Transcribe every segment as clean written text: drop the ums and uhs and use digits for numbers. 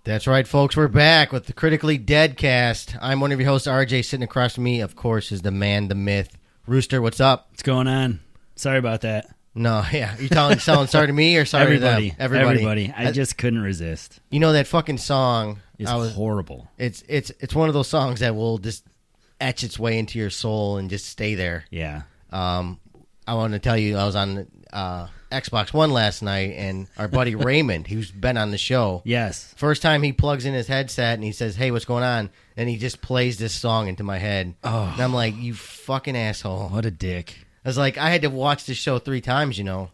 That's right, folks. We're back with the Critically Dead cast. I'm one of your hosts, RJ. Sitting across from me, of course, is the man, the myth, Rooster. What's up? What's going on? Sorry about that. No, yeah. You telling sorry to me or sorry Everybody, to them? Everybody. I just couldn't resist. You know that fucking song? It's horrible. It's one of those songs that will just etch its way into your soul and just stay there. Yeah. I want to tell you, I was on Xbox One last night, and our buddy Raymond, who's been on the show. Yes. First time he plugs in his headset and he says, "Hey, what's going on?" And he just plays this song into my head. Oh. And I'm like, you fucking asshole. What a dick. I was like, I had to watch this show 3 times, you know.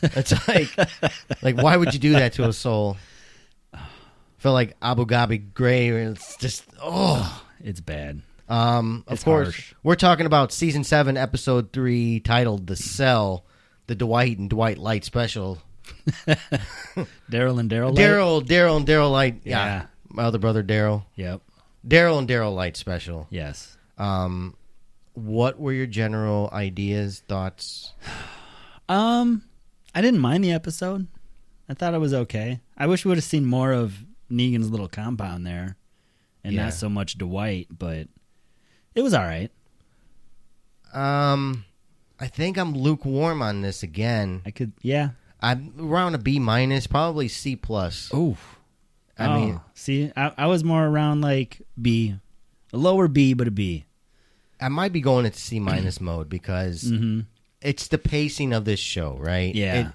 It's like, why would you do that to a soul? Feel like Abu Dhabi Gray. It's just, it's bad. Of course, harsh. We're talking about Season 7, Episode 3, titled The Cell, the Dwight and Dwight Light special. Daryl and Daryl Light? Daryl and Daryl Light. Yeah. My other brother, Daryl. Yep. Daryl and Daryl Light special. Yes. What were your general ideas, thoughts? I didn't mind the episode. I thought it was okay. I wish we would have seen more of Negan's little compound there and not so much Dwight, but it was all right. I think I'm lukewarm on this again. I'm around a B-, probably C+. Ooh. I mean, see, I was more around like B, a lower B, but a B. I might be going into C- mode because it's the pacing of this show, right? Yeah.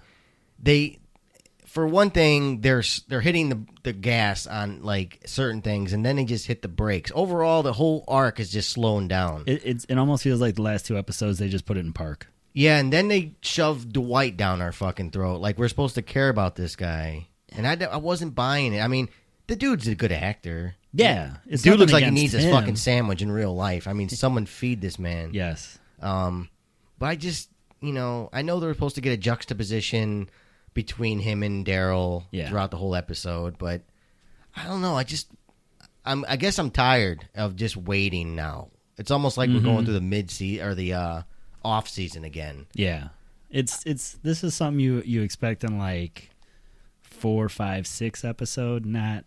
For one thing, they're hitting the gas on like certain things, and then they just hit the brakes. Overall, the whole arc is just slowing down. It almost feels like the last 2 episodes they just put it in park. Yeah, and then they shove Dwight down our fucking throat. Like we're supposed to care about this guy, and I wasn't buying it. I mean, the dude's a good actor. Yeah, dude looks like he needs his fucking sandwich in real life. I mean, someone feed this man. Yes. But I just, I know they were supposed to get a juxtaposition between him and Daryl throughout the whole episode, but I don't know. I guess I'm tired of just waiting now. It's almost like we're going through the mid-season or the off season again. Yeah, this is something you expect in like 4, 5, 6 episode, not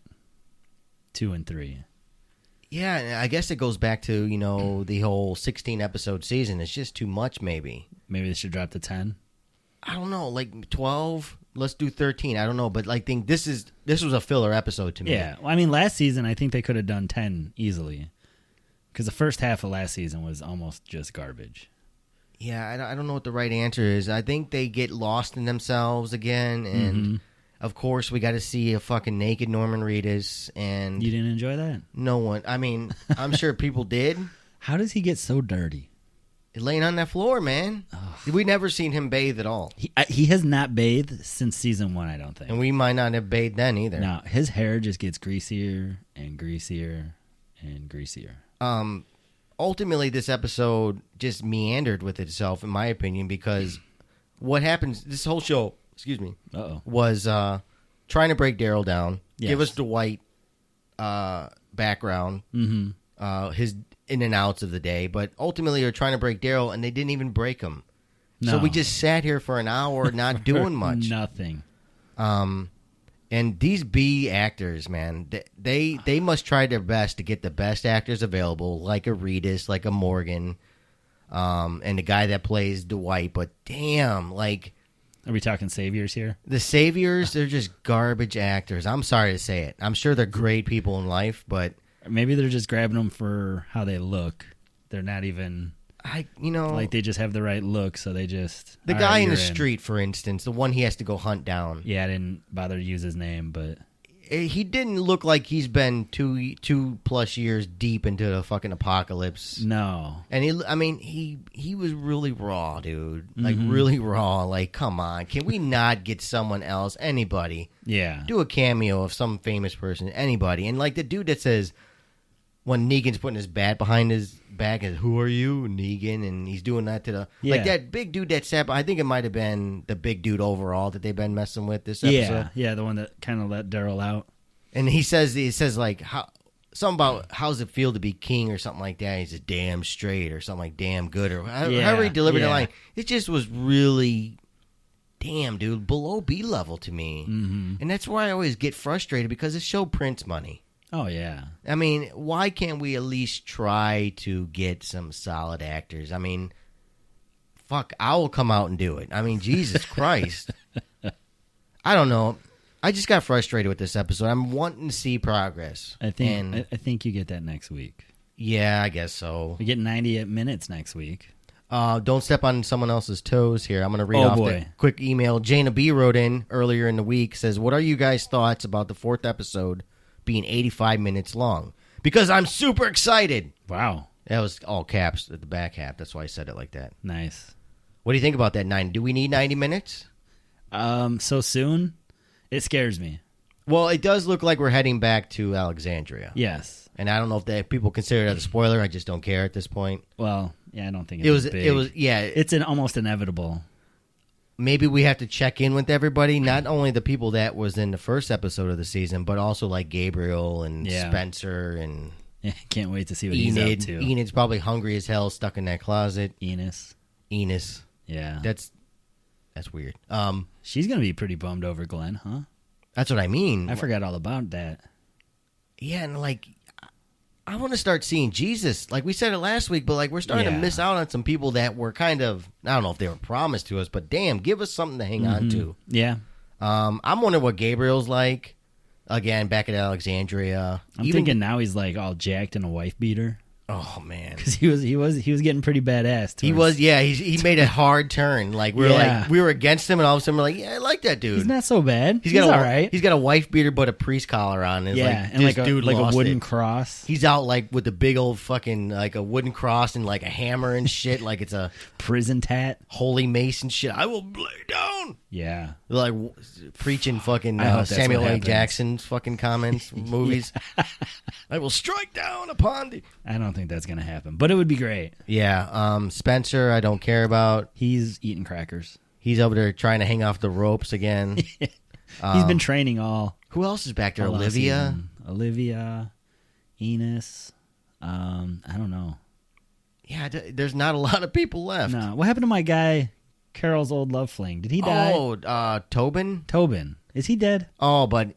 2 and 3. Yeah, I guess it goes back to the whole 16 episode season. It's just too much. Maybe they should drop to 10. I don't know, like 12. Let's do 13. I don't know, but think this was a filler episode to me. Yeah, well, I mean, last season I think they could have done 10 easily because the first half of last season was almost just garbage. Yeah, I don't know what the right answer is. I think they get lost in themselves again, and of course we got to see a fucking naked Norman Reedus. And you didn't enjoy that? No one. I mean, I'm sure people did. How does he get so dirty? Laying on that floor, man. Ugh. We never seen him bathe at all. He has not bathed since season 1, I don't think. And we might not have bathed then either. No, his hair just gets greasier and greasier and greasier. Ultimately, this episode just meandered with itself, in my opinion, because what happens, this whole show, was trying to break Daryl down, give us Dwight background, his in and outs of the day, but ultimately they're trying to break Daryl, and they didn't even break him. No. So we just sat here for an hour not doing much. Nothing. And these B actors, man, they must try their best to get the best actors available, like a Reedus, like a Morgan, and the guy that plays Dwight. But damn, like... Are we talking saviors here? The saviors, they're just garbage actors. I'm sorry to say it. I'm sure they're great people in life, but... Maybe they're just grabbing them for how they look. They're not even... like they just have the right look, so they just... The guy in the street, for instance, the one he has to go hunt down. Yeah, I didn't bother to use his name, but... He didn't look like he's been two plus years deep into the fucking apocalypse. No. And he was really raw, dude. Like, really raw. Like, come on. Can we not get someone else, anybody? Yeah. Do a cameo of some famous person, anybody. And, like, the dude that says... When Negan's putting his bat behind his back, and who are you, Negan? And he's doing that to the like that big dude that sat. I think it might have been the big dude overall that they've been messing with this episode. Yeah, the one that kind of let Daryl out. And he says like something about how's it feel to be king or something like that. He's a damn straight or something like damn good or however he delivered the line. It just was really damn, dude, below B level to me. Mm-hmm. And that's why I always get frustrated, because the show prints money. Oh, yeah. I mean, why can't we at least try to get some solid actors? I mean, fuck, I will come out and do it. I mean, Jesus Christ. I don't know. I just got frustrated with this episode. I'm wanting to see progress. I think you get that next week. Yeah, I guess so. We get 90 minutes next week. Don't step on someone else's toes here. I'm going to read off the quick email. Jana B wrote in earlier in the week, says, what are you guys' thoughts about the 4th episode being 85 minutes long? Because I'm super excited. Wow. That was all caps at the back half. That's why I said it like that. Nice. What do you think about that 9? Do we need 90 minutes? So soon? It scares me. Well, it does look like we're heading back to Alexandria. Yes. And I don't know if people consider it a spoiler. I just don't care at this point. Well, yeah, I don't think it's big. It was, yeah. It's almost inevitable. Maybe we have to check in with everybody, not only the people that was in the first episode of the season, but also like Gabriel and Spencer and... Yeah, can't wait to see what he's up to. Enid's probably hungry as hell, stuck in that closet. Enos. Yeah. That's weird. She's going to be pretty bummed over Glenn, huh? That's what I mean. I forgot all about that. Yeah, and like, I want to start seeing Jesus. Like we said it last week, but like we're starting to miss out on some people that were kind of, I don't know if they were promised to us, but damn, give us something to hang on to. Yeah. I'm wondering what Gabriel's like. Again, back at Alexandria. I'm thinking now he's like all jacked and a wife beater. Oh man, because he was getting pretty badass. He made a hard turn. Like we were against him, and all of a sudden we're like, yeah, I like that dude. He's not so bad. He's all right. He's got a wife beater, but a priest collar on. And like a wooden cross. He's out like with the big old fucking like a wooden cross and like a hammer and shit, like it's a prison tat, holy mace and shit. I will lay down. Yeah, like preaching fucking Samuel L. Jackson's fucking comments, movies. I will strike down upon thee. I don't think that's gonna happen, but it would be great. Yeah, Spencer, I don't care about. He's eating crackers. He's over there trying to hang off the ropes again. He's been training all. Who else is back there? Olivia, Enos. I don't know. Yeah, there's not a lot of people left. No, what happened to my guy? Carol's old love fling. Did he die? Oh, Tobin. Is he dead? Oh, but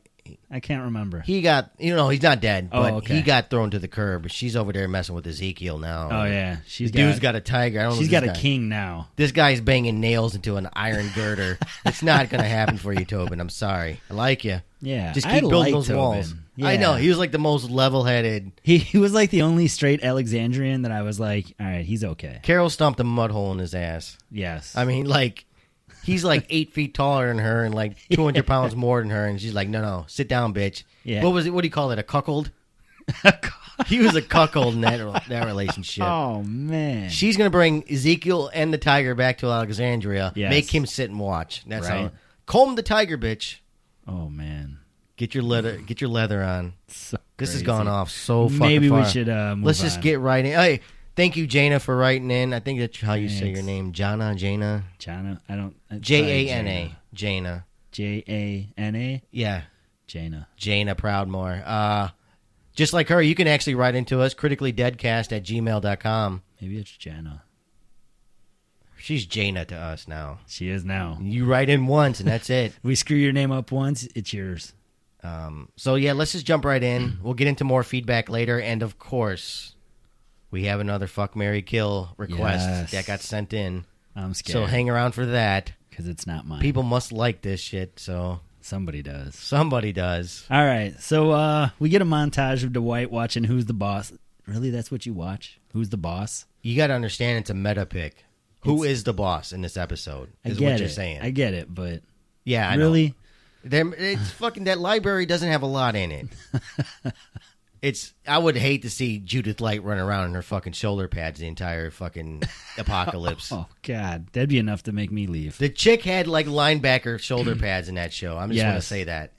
I can't remember. He got, he's not dead, but okay. He got thrown to the curb. She's over there messing with Ezekiel now. Oh, yeah. Dude's got a tiger. I don't know. She's got a king now. This guy's banging nails into an iron girder. It's not going to happen for you, Tobin. I'm sorry. I like you. Yeah. Just keep building those walls. Yeah. I know. He was like the most level-headed. He was like the only straight Alexandrian that I was like, all right, he's okay. Carol stomped a mud hole in his ass. Yes. I mean, like... He's like 8 feet taller than her and like 200 pounds more than her, and she's like, no, sit down, bitch. Yeah. What was it? What do you call it? A cuckold? He was a cuckold in that relationship. Oh man. She's gonna bring Ezekiel and the tiger back to Alexandria. Yes. Make him sit and watch. That's right. how. Comb the tiger, bitch. Oh man. Get your leather on. So this crazy. has gone off so fucking Maybe far. we should move Let's on. just get right in. Hey. Thank you, Jana, for writing in. I think that's how you say your name. Jana. I don't. Jana. Jana. Jana. Yeah. Jana. Jana Proudmore. Just like her, you can actually write into us, criticallydeadcast@gmail.com. Maybe it's Jana. She's Jana to us now. She is now. You write in once, and that's it. We screw your name up once, it's yours. So, yeah, let's just jump right in. We'll get into more feedback later, and, of course... We have another fuck, marry, kill request that got sent in. I'm scared. So hang around for that. Because it's not mine. People must like this shit, so... Somebody does. Somebody does. All right, so we get a montage of Dwight watching Who's the Boss. Really, that's what you watch? Who's the Boss? You got to understand it's a meta pick. Who is the boss in this episode is what you're saying. I get it, but... Yeah, I really? know. It's fucking... That library doesn't have a lot in it. I would hate to see Judith Light run around in her fucking shoulder pads the entire fucking apocalypse. Oh, God. That'd be enough to make me leave. The chick had, like, linebacker shoulder pads in that show. I'm just going to say that.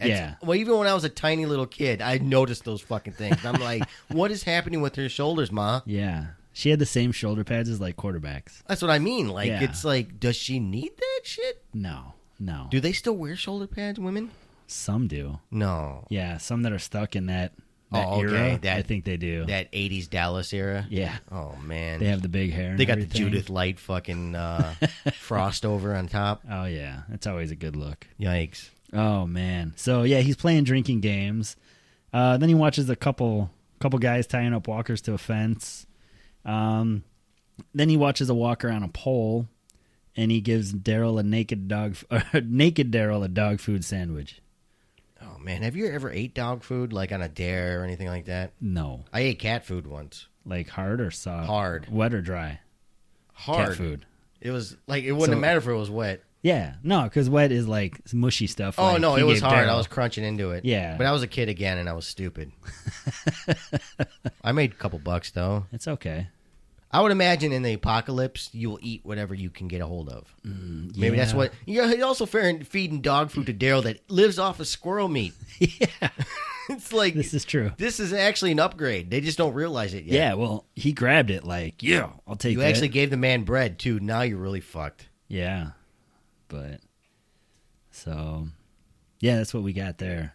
Well, even when I was a tiny little kid, I noticed those fucking things. I'm like, what is happening with her shoulders, Ma? Yeah. She had the same shoulder pads as, like, quarterbacks. That's what I mean. Like, It's like, does she need that shit? No. Do they still wear shoulder pads, women? Some do. No. Yeah, some that are stuck in that era. I think they do. That 80s Dallas era? Yeah. Oh, man. They have the big hair. They got the Judith Light fucking frost over on top. Oh, yeah. That's always a good look. Yikes. Oh, man. So, yeah, he's playing drinking games. Then he watches a couple guys tying up walkers to a fence. Then he watches a walker on a pole, and he gives Daryl a naked Daryl a dog food sandwich. Oh, man. Have you ever ate dog food, like on a dare or anything like that? No. I ate cat food once. Like hard or soft? Hard. Wet or dry? Hard. Cat food. It was like, it wouldn't matter if it was wet. Yeah. No, because wet is like mushy stuff. Oh, like no, it was hard. Daryl. I was crunching into it. Yeah. But I was a kid again, and I was stupid. I made a couple bucks, though. It's okay. I would imagine in the apocalypse, you'll eat whatever you can get a hold of. Maybe that's what... You're also feeding dog food to Daryl that lives off of squirrel meat. Yeah. It's like... This is true. This is actually an upgrade. They just don't realize it yet. Yeah, well, he grabbed it like, yeah, I'll take that. You actually gave the man bread, too. Now you're really fucked. Yeah. But... So... Yeah, that's what we got there.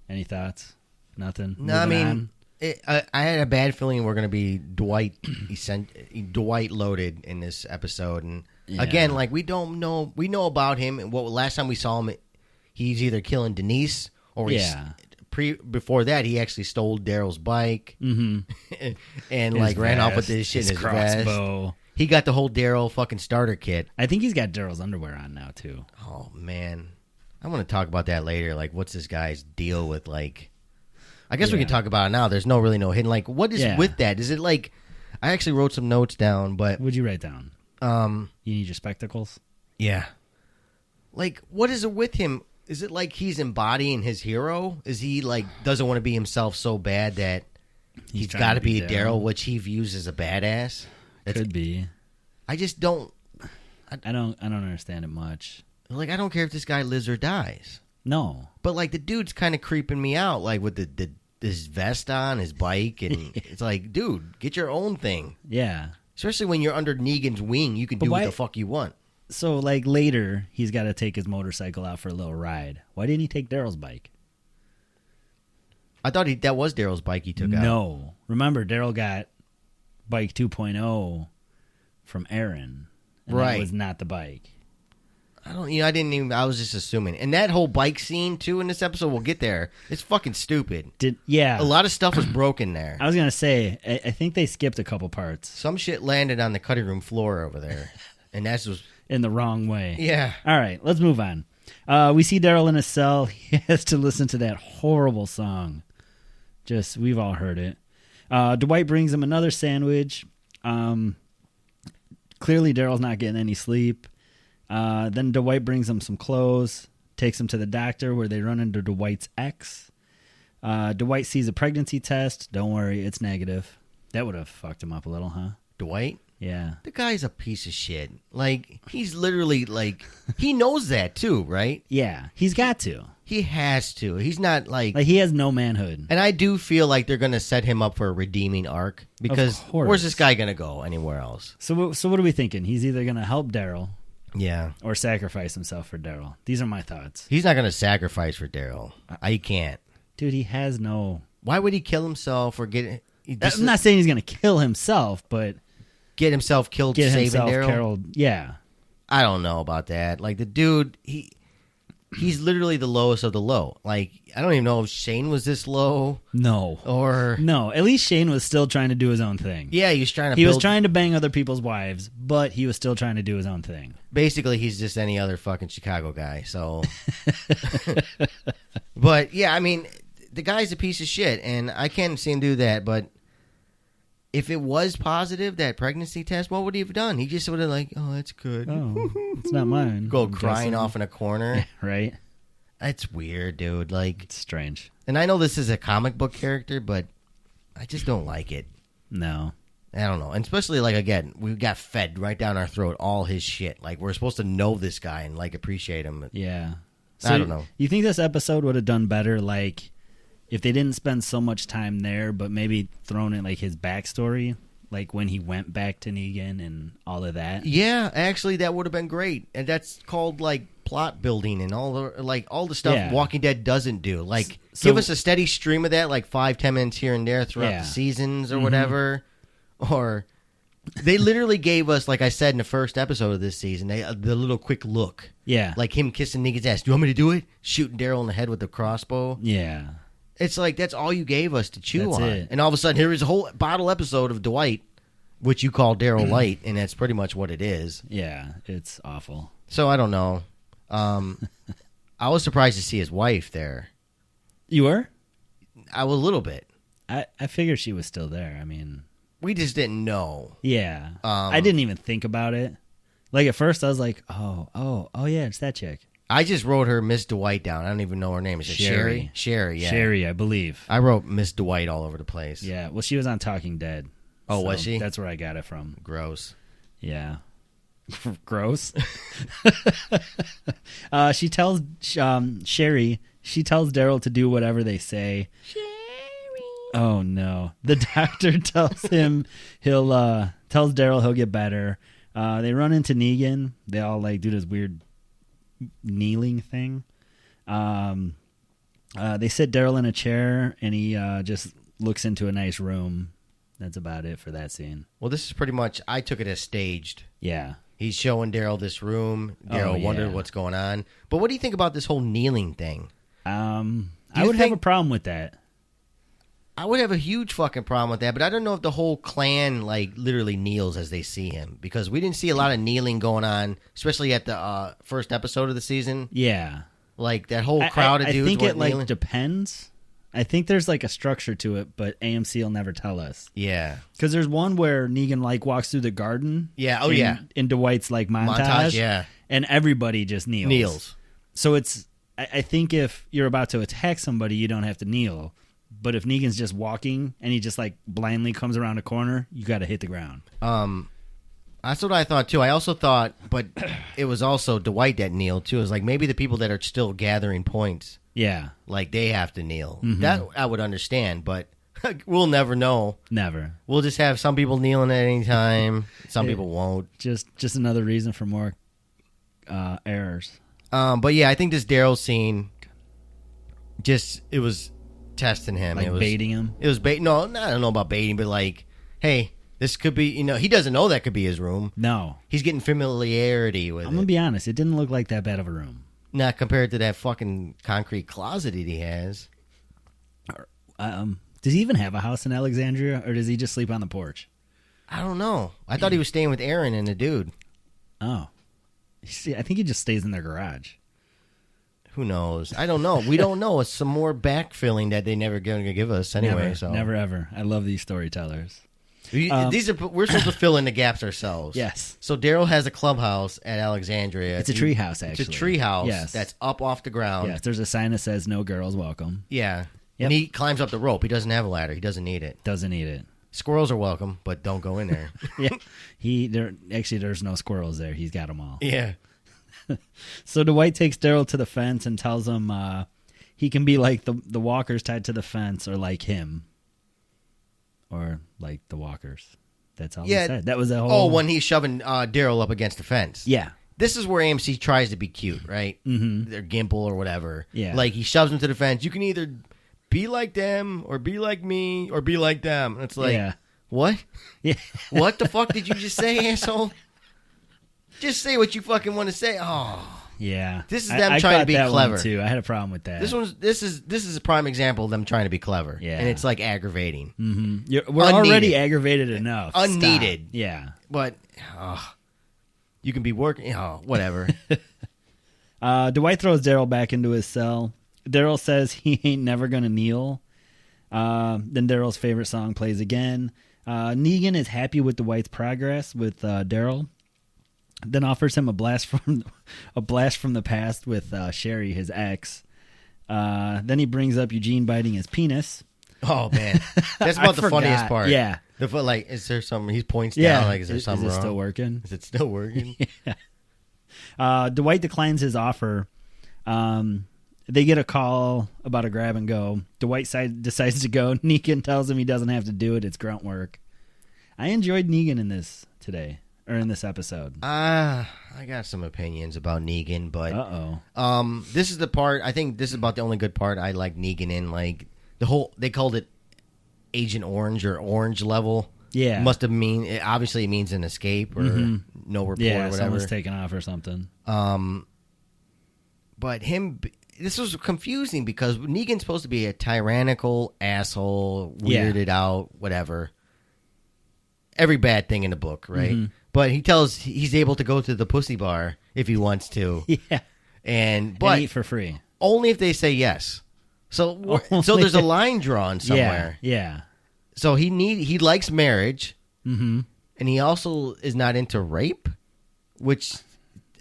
Any thoughts? Nothing? No, I mean... I had a bad feeling we're going to be Dwight loaded in this episode, and again, like we know about him. And last time we saw him, he's either killing Denise or before that he actually stole Daryl's bike and like ran off with this shit in his crossbow. Vest. He got the whole Daryl fucking starter kit. I think he's got Daryl's underwear on now too. Oh man, I want to talk about that later. Like, what's this guy's deal with like? I guess we can talk about it now. There's really no hidden. Like, what is with that? Is it like... I actually wrote some notes down, but... What'd you write down? You need your spectacles? Yeah. Like, what is it with him? Is it like he's embodying his hero? Is he, like, doesn't want to be himself so bad that he's got to be Daryl, which he views as a badass? Could be. I just don't... I don't understand it much. Like, I don't care if this guy lives or dies. No. But, like, the dude's kind of creeping me out, like, with his vest on, his bike, and it's like, dude, get your own thing. Yeah. Especially when you're under Negan's wing, you can do what the fuck you want. So, like, later, he's got to take his motorcycle out for a little ride. Why didn't he take Daryl's bike? I thought that was Daryl's bike he took out. No. Remember, Daryl got bike 2.0 from Aaron. And that was not the bike. I was just assuming. And that whole bike scene, too, in this episode, we'll get there. It's fucking stupid. A lot of stuff was broken there. I was going to say, I think they skipped a couple parts. Some shit landed on the cutting room floor over there. And that's just... in the wrong way. Yeah. All right, let's move on. We see Daryl in a cell. He has to listen to that horrible song. We've all heard it. Dwight brings him another sandwich. Clearly, Daryl's not getting any sleep. Then Dwight brings him some clothes, takes him to the doctor where they run into Dwight's ex. Dwight sees a pregnancy test. Don't worry, it's negative. That would have fucked him up a little, huh? Dwight? Yeah. The guy's a piece of shit. Like, he's literally, like, he knows that too, right? Yeah, he's got to. He has to. He's not, like... he has no manhood. And I do feel like they're going to set him up for a redeeming arc, because where's this guy going to go anywhere else? So what are we thinking? He's either going to help Daryl... Yeah. Or sacrifice himself for Daryl. These are my thoughts. He's not going to sacrifice for Daryl. He can't. Dude, he has no... Why would he kill himself or get... I'm not saying he's going to kill himself, but... Get himself killed saving Daryl? Yeah. I don't know about that. Like, the dude, he's literally the lowest of the low. Like, I don't even know if Shane was this low. No. Or... No, at least Shane was still trying to do his own thing. Yeah, he was trying to He was trying to bang other people's wives, but he was still trying to do his own thing. Basically, he's just any other fucking Chicago guy, so... But, yeah, I mean, the guy's a piece of shit, and I can't see him do that, but... If it was positive, that pregnancy test, what would he have done? He just would have like, oh, that's good. Oh, it's not mine. Go crying off in a corner. Right? That's weird, dude. Like, it's strange. And I know this is a comic book character, but I just don't like it. No. I don't know. And especially, like, again, we got fed right down our throat all his shit. Like, we're supposed to know this guy and, like, appreciate him. Yeah. So I don't know. You think this episode would have done better, like... If they didn't spend so much time there, but maybe thrown in like his backstory, like when he went back to Negan and all of that. Yeah, actually, that would have been great. And that's called like plot building and all the stuff Walking Dead doesn't do. Like, give us a steady stream of that, like 5-10 minutes here and there throughout the seasons or whatever. Or they literally gave us, like I said in the first episode of this season, the little quick look. Yeah. Like him kissing Negan's ass. Do you want me to do it? Shooting Daryl in the head with the crossbow. Yeah. It's like, that's all you gave us to chew on. It. And all of a sudden, here is a whole bottle episode of Dwight, which you call Daryl Light, and that's pretty much what it is. Yeah, it's awful. So, I don't know. I was surprised to see his wife there. You were? I was a little bit. I figured she was still there. I mean... We just didn't know. Yeah. I didn't even think about it. Like, at first, I was like, oh, yeah, it's that chick. I just wrote her Miss Dwight down. I don't even know her name. Is it Sherry? Sherry, yeah. Sherry, I believe. I wrote Miss Dwight all over the place. Yeah, well, she was on Talking Dead. Oh, so was she? That's where I got it from. Gross. Yeah. Gross? She tells Sherry, she tells Daryl to do whatever they say. Sherry. Oh, no. The doctor tells him tells Daryl he'll get better. They run into Negan. They all, like, do this weird kneeling thing. They sit Daryl in a chair, and he just looks into a nice room. That's about it for that scene. Well, this is pretty much, I took it as staged. Yeah. He's showing Daryl this room. Daryl wondered what's going on. But what do you think about this whole kneeling thing? I would have a problem with that. I would have a huge fucking problem with that, but I don't know if the whole clan, like, literally kneels as they see him. Because we didn't see a lot of kneeling going on, especially at the first episode of the season. Yeah. Like, that whole crowd of dudes. I think it, kneeling. like, depends. I think there's, like, a structure to it, but AMC will never tell us. Yeah. Because there's one where Negan, like, walks through the garden. Yeah, oh, yeah. In Dwight's, like, montage. Yeah. And everybody just kneels. So it's, I think if you're about to attack somebody, you don't have to kneel. But if Negan's just walking and he just, like, blindly comes around a corner, you got to hit the ground. That's what I thought, too. I also thought, but it was also Dwight that kneeled, too. It was like maybe the people that are still gathering points. Yeah. Like, they have to kneel. Mm-hmm. That I would understand, but we'll never know. Never. We'll just have some people kneeling at any time. Some people won't. Just another reason for more errors. But, yeah, I think this Daryl scene, it was testing him. Like, it was baiting him? It was bait. No, I don't know about baiting, but, like, hey, this could be, he doesn't know that could be his room. No. He's getting familiarity with it. I'm going to be honest. It didn't look like that bad of a room. Not compared to that fucking concrete closet he has. Does he even have a house in Alexandria, or does he just sleep on the porch? I don't know. I thought he was staying with Aaron and the dude. Oh. See, I think he just stays in their garage. Who knows? I don't know. We don't know. It's some more backfilling that they never going to give us anyway. Never, ever. I love these storytellers. We're supposed to fill in the gaps ourselves. Yes. So Daryl has a clubhouse at Alexandria. It's a tree house, actually. It's a tree house that's up off the ground. Yes, there's a sign that says no girls welcome. Yeah. Yep. And he climbs up the rope. He doesn't have a ladder. He doesn't need it. Doesn't need it. Squirrels are welcome, but don't go in there. Yeah. There's no squirrels there. He's got them all. Yeah. So Dwight takes Daryl to the fence and tells him he can be like the walkers tied to the fence, or like him. Or like the walkers. That's all he said. That was the whole... Oh, when he's shoving Daryl up against the fence. Yeah. This is where AMC tries to be cute, right? Mm-hmm. Their Gimple or whatever. Yeah. Like, he shoves him to the fence. You can either be like them, or be like me, or be like them. And it's like, what? Yeah. What the fuck did you just say, asshole? Just say what you fucking want to say. Oh. Yeah. This is them trying to be clever. One too. I had a problem with that. This is a prime example of them trying to be clever. Yeah. And it's like aggravating. Mm-hmm. We're already aggravated enough. Unneeded. Stop. Yeah. But you can be working. Whatever. Dwight throws Daryl back into his cell. Daryl says he ain't never going to kneel. Then Daryl's favorite song plays again. Negan is happy with Dwight's progress with Daryl. Then offers him a blast from the past with Sherry, his ex. Then he brings up Eugene biting his penis. Oh man, that's about the funniest part. Yeah, is there something? He points down. Like, is there something wrong? Is it still working? Is it still working? Yeah. Dwight declines his offer. They get a call about a grab and go. Dwight decides to go. Negan tells him he doesn't have to do it. It's grunt work. I enjoyed Negan in this today. or in this episode? I got some opinions about Negan, but this is the part. I think this is about the only good part I like Negan in. Like they called it Agent Orange or Orange level. Yeah, must have obviously it means an escape or no report or whatever. Someone's taken off or something. But this was confusing because Negan's supposed to be a tyrannical asshole, weirded out, whatever. Every bad thing in the book, right? Mm-hmm. But he's able to go to the pussy bar if he wants to. Yeah. And eat for free. Only if they say yes. So there's a line drawn somewhere. Yeah. So he likes marriage. Mm-hmm. And he also is not into rape, which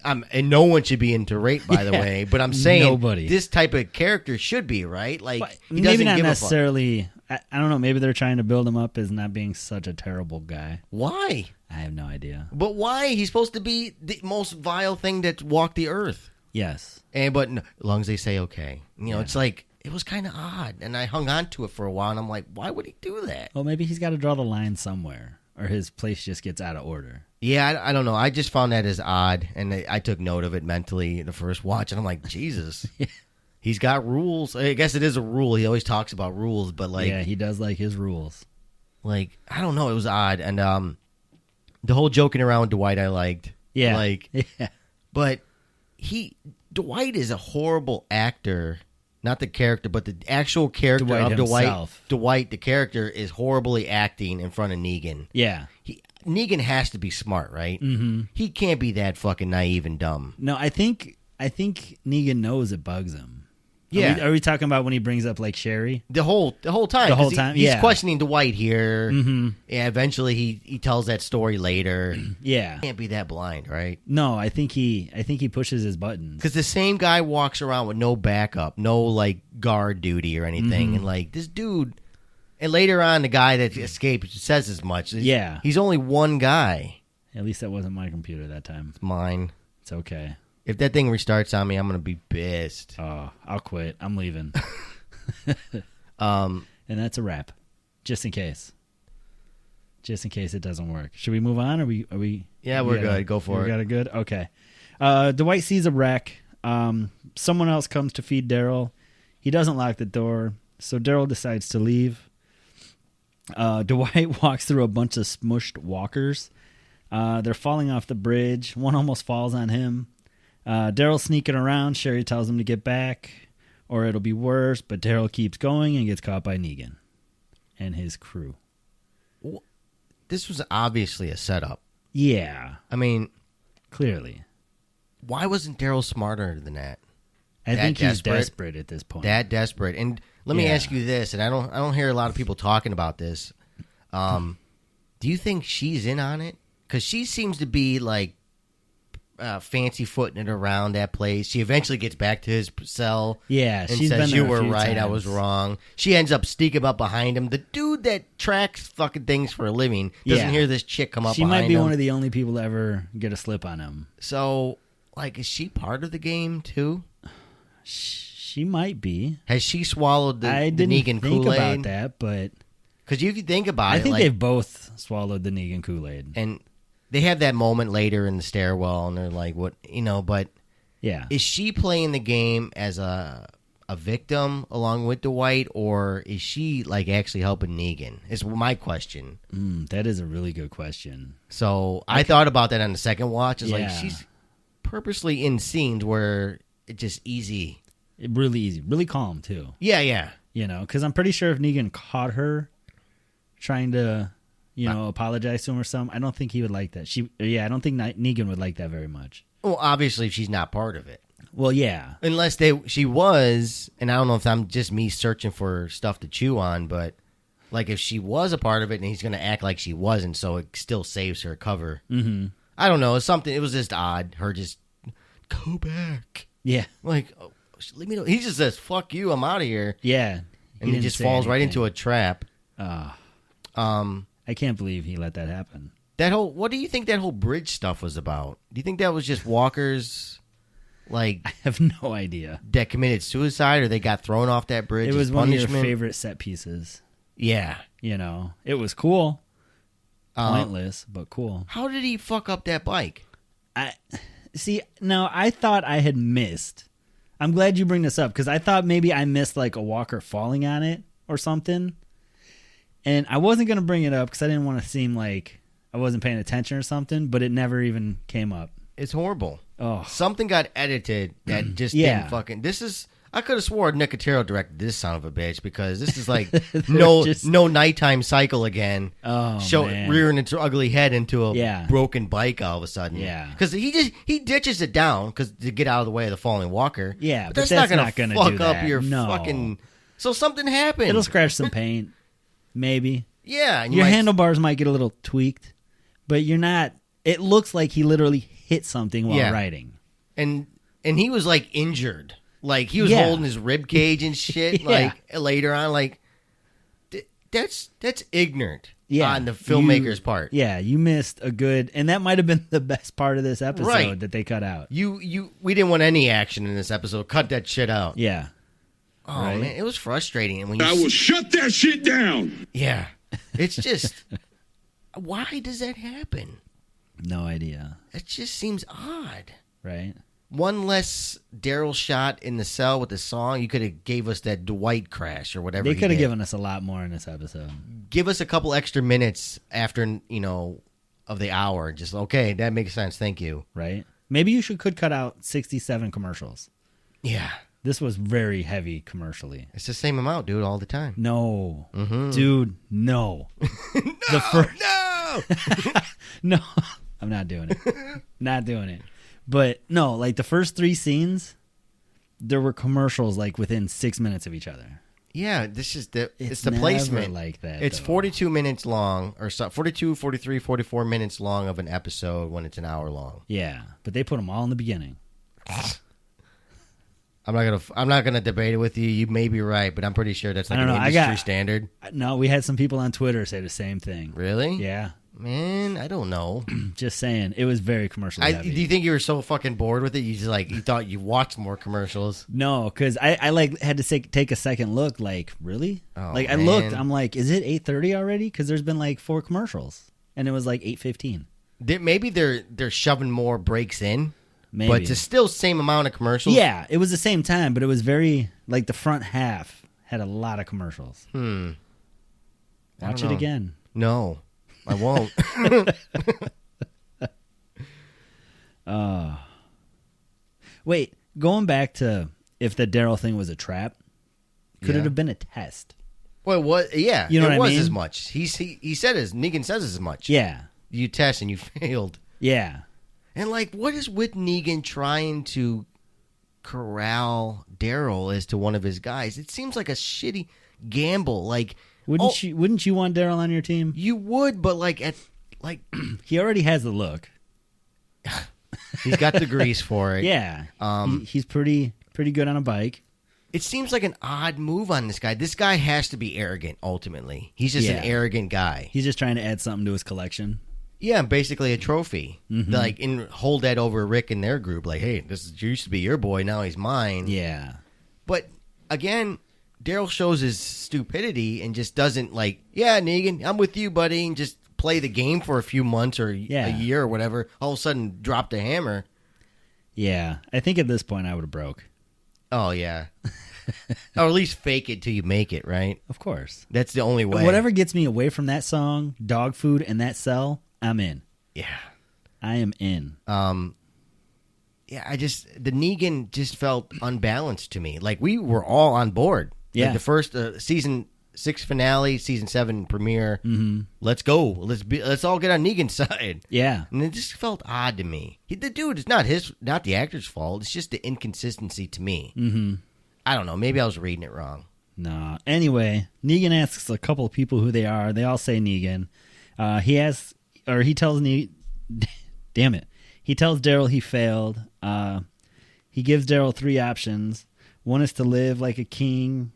and no one should be into rape, by the way. But I'm saying this type of character should be, right? Like he doesn't maybe not give necessarily. I don't know. Maybe they're trying to build him up as not being such a terrible guy. Why? I have no idea. But why? He's supposed to be the most vile thing that walked the earth. Yes. But no, as long as they say okay, it's like it was kind of odd, and I hung on to it for a while, and I'm like, why would he do that? Well, maybe he's got to draw the line somewhere, or his place just gets out of order. Yeah, I don't know. I just found that as odd, and I took note of it mentally in the first watch, and I'm like, Jesus. Yeah. He's got rules. I guess it is a rule. He always talks about rules, but he does like his rules. Like, I don't know. It was odd, and the whole joking around with Dwight I liked. Yeah, but Dwight is a horrible actor. Not the character, but the actual character of himself. Dwight, the character, is horribly acting in front of Negan. Yeah. Negan has to be smart, right? Mm-hmm. He can't be that fucking naive and dumb. No, I think Negan knows it bugs him. Yeah. Are we talking about when he brings up like Sherry? The whole time. The whole time, He's questioning Dwight here. Mm-hmm. Yeah, eventually he tells that story later. Yeah. He can't be that blind, right? No, I think he pushes his buttons. Because the same guy walks around with no backup, no like guard duty or anything. Mm-hmm. And like this dude, and later on the guy that escaped says as much. Yeah. He's only one guy. At least that wasn't my computer that time. It's mine. It's okay. If that thing restarts on me, I'm going to be pissed. Oh, I'll quit. I'm leaving. And that's a wrap. Just in case. Just in case it doesn't work. Should we move on? Are we? Yeah, we're good. Go for it. We got it good? Okay. Dwight sees a wreck. Someone else comes to feed Daryl. He doesn't lock the door, so Daryl decides to leave. Dwight walks through a bunch of smushed walkers. They're falling off the bridge. One almost falls on him. Daryl's sneaking around. Sherry tells him to get back or it'll be worse, but Daryl keeps going and gets caught by Negan and his crew. This was obviously a setup. Yeah. I mean, clearly. Why wasn't Daryl smarter than that? I think he's desperate at this point. That desperate. And let me ask you this, and I don't hear a lot of people talking about this. Do you think she's in on it? Because she seems to be like fancy footing it around that place. She eventually gets back to his cell. Yeah, and she's says, been there "You were right. times. I was wrong." She ends up sneaking up behind him. The dude that tracks fucking things for a living doesn't hear this chick come up behind him. She might be one of the only people to ever get a slip on him. So, like, is she part of the game too? She might be. Has she swallowed the Negan Kool-Aid? I didn't think about that, but because if you think about it, I think they've both swallowed the Negan Kool-Aid, and they have that moment later in the stairwell, and they're like, "What?" But yeah, is she playing the game as a victim along with Dwight, or is she like actually helping Negan? Is my question. That is a really good question. So I thought about that on the second watch. It's like she's purposely in scenes where it's just easy. Really easy. Really calm, too. Yeah. You know, because I'm pretty sure if Negan caught her trying to, apologize to him or something, I don't think he would like that. I don't think Negan would like that very much. Well, obviously, she's not part of it. Well, yeah. Unless she was, and I don't know if I'm just me searching for stuff to chew on, but like if she was a part of it and he's going to act like she wasn't, so it still saves her cover. Mm-hmm. I don't know. It was just odd. Her just, go back. Yeah. Like, leave me alone. He just says, "Fuck you, I'm out of here." Yeah. And he just falls right into a trap. I can't believe he let that happen. What do you think that whole bridge stuff was about? Do you think that was just walkers, like, I have no idea, that committed suicide or they got thrown off that bridge? It was as one punishment? of your favorite set pieces. Yeah. It was cool. pointless, but cool. How did he fuck up that bike? I thought I had missed. I'm glad you bring this up because I thought maybe I missed like a walker falling on it or something. And I wasn't going to bring it up because I didn't want to seem like I wasn't paying attention or something, but it never even came up. It's horrible. Oh, something got edited that just didn't fucking. I could have swore Nicotero directed this son of a bitch because this is like no nighttime cycle again. Oh, rearing its ugly head into a broken bike all of a sudden. Yeah, because he ditches it down to get out of the way of the falling walker. Yeah, but that's not gonna fuck up your fucking. So something happened. It'll scratch some paint, maybe. Yeah, and your handlebars might get a little tweaked, but you're not. It looks like he literally hit something while riding, and he was like injured. Like, he was holding his rib cage and shit, like, later on. Like, that's ignorant on the filmmaker's part. Yeah, you missed a good... And that might have been the best part of this episode that they cut out. We didn't want any action in this episode. Cut that shit out. Yeah. Oh, man, it was frustrating. And I will shut that shit down! Yeah. It's just... why does that happen? No idea. It just seems odd. Right? One less Daryl shot in the cell with the song, you could have gave us that Dwight crash or whatever. They could have given us a lot more in this episode. Give us a couple extra minutes after, of the hour. Just, okay, that makes sense. Thank you. Right? Maybe you could cut out 67 commercials. Yeah. This was very heavy commercially. It's the same amount, dude, all the time. No. Mm-hmm. Dude, no. No! No. I'm not doing it. Not doing it. But no, like the first 3 scenes, there were commercials like within 6 minutes of each other. Yeah, this is it's the never placement. Like that. It's 42 minutes long, or 42, 43, 44 minutes long of an episode when it's an hour long. Yeah, but they put them all in the beginning. I'm not gonna debate it with you. You may be right, but I'm pretty sure that's like an industry standard. No, we had some people on Twitter say the same thing. Really? Yeah. Man, I don't know. Just saying, it was very commercial heavy. Do you think you were so fucking bored with it? You just you thought you watched more commercials? No, because I had to take a second look. Like, really? Oh, I looked. I'm like, is it 8:30 already? Because there's been like 4 commercials, and it was like 8:15. Maybe they're shoving more breaks in. Maybe, but it's still same amount of commercials. Yeah, it was the same time, but it was very like the front half had a lot of commercials. Watch it again. No. I won't. Wait, going back to if the Daryl thing was a trap, could it have been a test? Well, what? Yeah, you know what I mean? It was as much. He said Negan says as much. Yeah, you test and you failed. Yeah, and what is with Negan trying to corral Daryl as to one of his guys? It seems like a shitty gamble. Wouldn't you want Daryl on your team? You would, but he already has the look. He's got the grease for it. Yeah, he's pretty good on a bike. It seems like an odd move on this guy. This guy has to be arrogant. Ultimately, he's just an arrogant guy. He's just trying to add something to his collection. Yeah, basically a trophy. Mm-hmm. And hold that over Rick and their group. Like, hey, this used to be your boy, now he's mine. Yeah, but again, Daryl shows his stupidity and just doesn't yeah, Negan, I'm with you, buddy, and just play the game for a few months or a year or whatever. All of a sudden, drop the hammer. Yeah, I think at this point I would have broke. Oh, yeah. Or at least fake it till you make it, right? Of course. That's the only way. Whatever gets me away from that song, dog food, and that cell, I'm in. Yeah. I am in. Yeah, the Negan just felt unbalanced to me. We were all on board. Yeah. The first season 6 finale, season 7 premiere. Mm-hmm. Let's go. Let's all get on Negan's side. Yeah. And it just felt odd to me. The dude, it's not the actor's fault. It's just the inconsistency to me. Mm-hmm. I don't know. Maybe I was reading it wrong. No. Anyway, Negan asks a couple of people who they are. They all say Negan. He tells damn it. He tells Daryl he failed. He gives Daryl 3 options. One is to live like a king.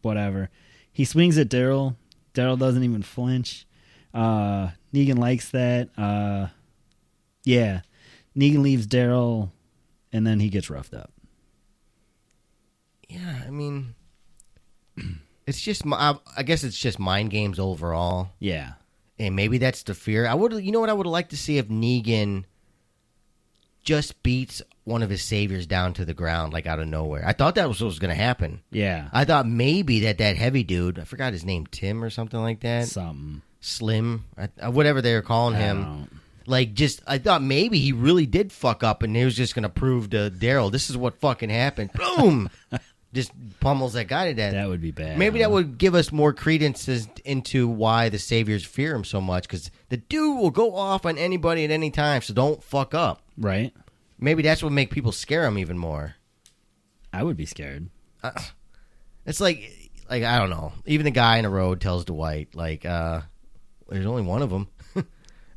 Whatever. He swings at Daryl. Daryl doesn't even flinch. Negan likes that. Yeah. Negan leaves Daryl, and then he gets roughed up. Yeah, I mean, it's just, I guess it's just mind games overall. Yeah. And maybe that's the fear. You know what I would like to see if Negan just beats one of his saviors down to the ground, like out of nowhere. I thought that was what was going to happen. Yeah. I thought maybe that heavy dude, I forgot his name, Tim or something like that. Something. Slim, whatever they were calling him. I thought maybe he really did fuck up and he was just going to prove to Daryl, this is what fucking happened. Boom! Just pummels that guy to death. That would be bad. Maybe that would give us more credence into why the saviors fear him so much, because the dude will go off on anybody at any time, so don't fuck up. Right. Maybe that's what make people scare him even more. I would be scared. It's like I don't know. Even the guy in the road tells Dwight, like, there's only one of them.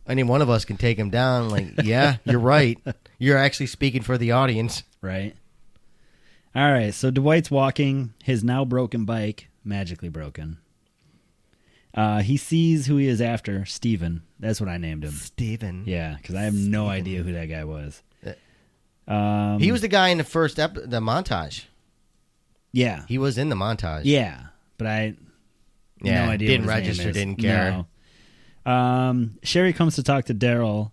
Any one of us can take him down. Like, yeah, you're right. You're actually speaking for the audience. Right. All right, so Dwight's walking his now broken bike, magically broken. He sees who he is after, Steven. That's what I named him. Steven. Yeah, because I have no idea who that guy was. He was the guy in the first the montage. Yeah. He was in the montage. Yeah, but I no idea. Didn't register, didn't care. No. Sherry comes to talk to Daryl.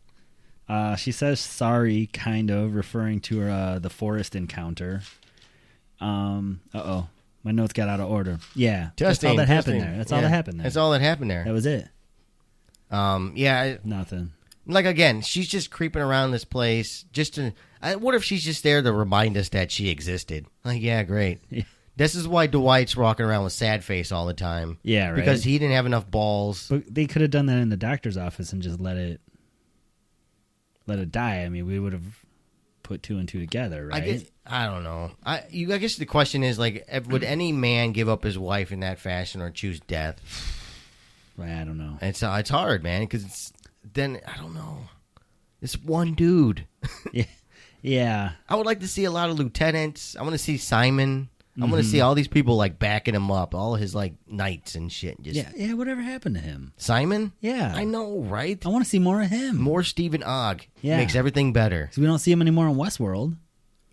She says sorry, kind of, referring to the forest encounter. My notes got out of order. Yeah. That's all that happened there. That's all that happened there. That's all that happened there. That was it. Nothing. Like, again, she's just creeping around this place. What if she's just there to remind us that she existed? Like, yeah, great. Yeah. This is why Dwight's walking around with sad face all the time. Yeah, right. Because he didn't have enough balls. But they could have done that in the doctor's office and just let it die. I mean, we would have put two and two together, right? I don't know. I guess the question is, like, would any man give up his wife in that fashion or choose death? I don't know. It's hard, man, because then I don't know. It's one dude. Yeah. I would like to see a lot of lieutenants. I want to see Simon. I want to see all these people, like, backing him up. All his, like, knights and shit. Yeah, whatever happened to him? Simon? Yeah. I know, right? I want to see more of him. More Stephen Ogg. Yeah. Makes everything better. Because we don't see him anymore in Westworld.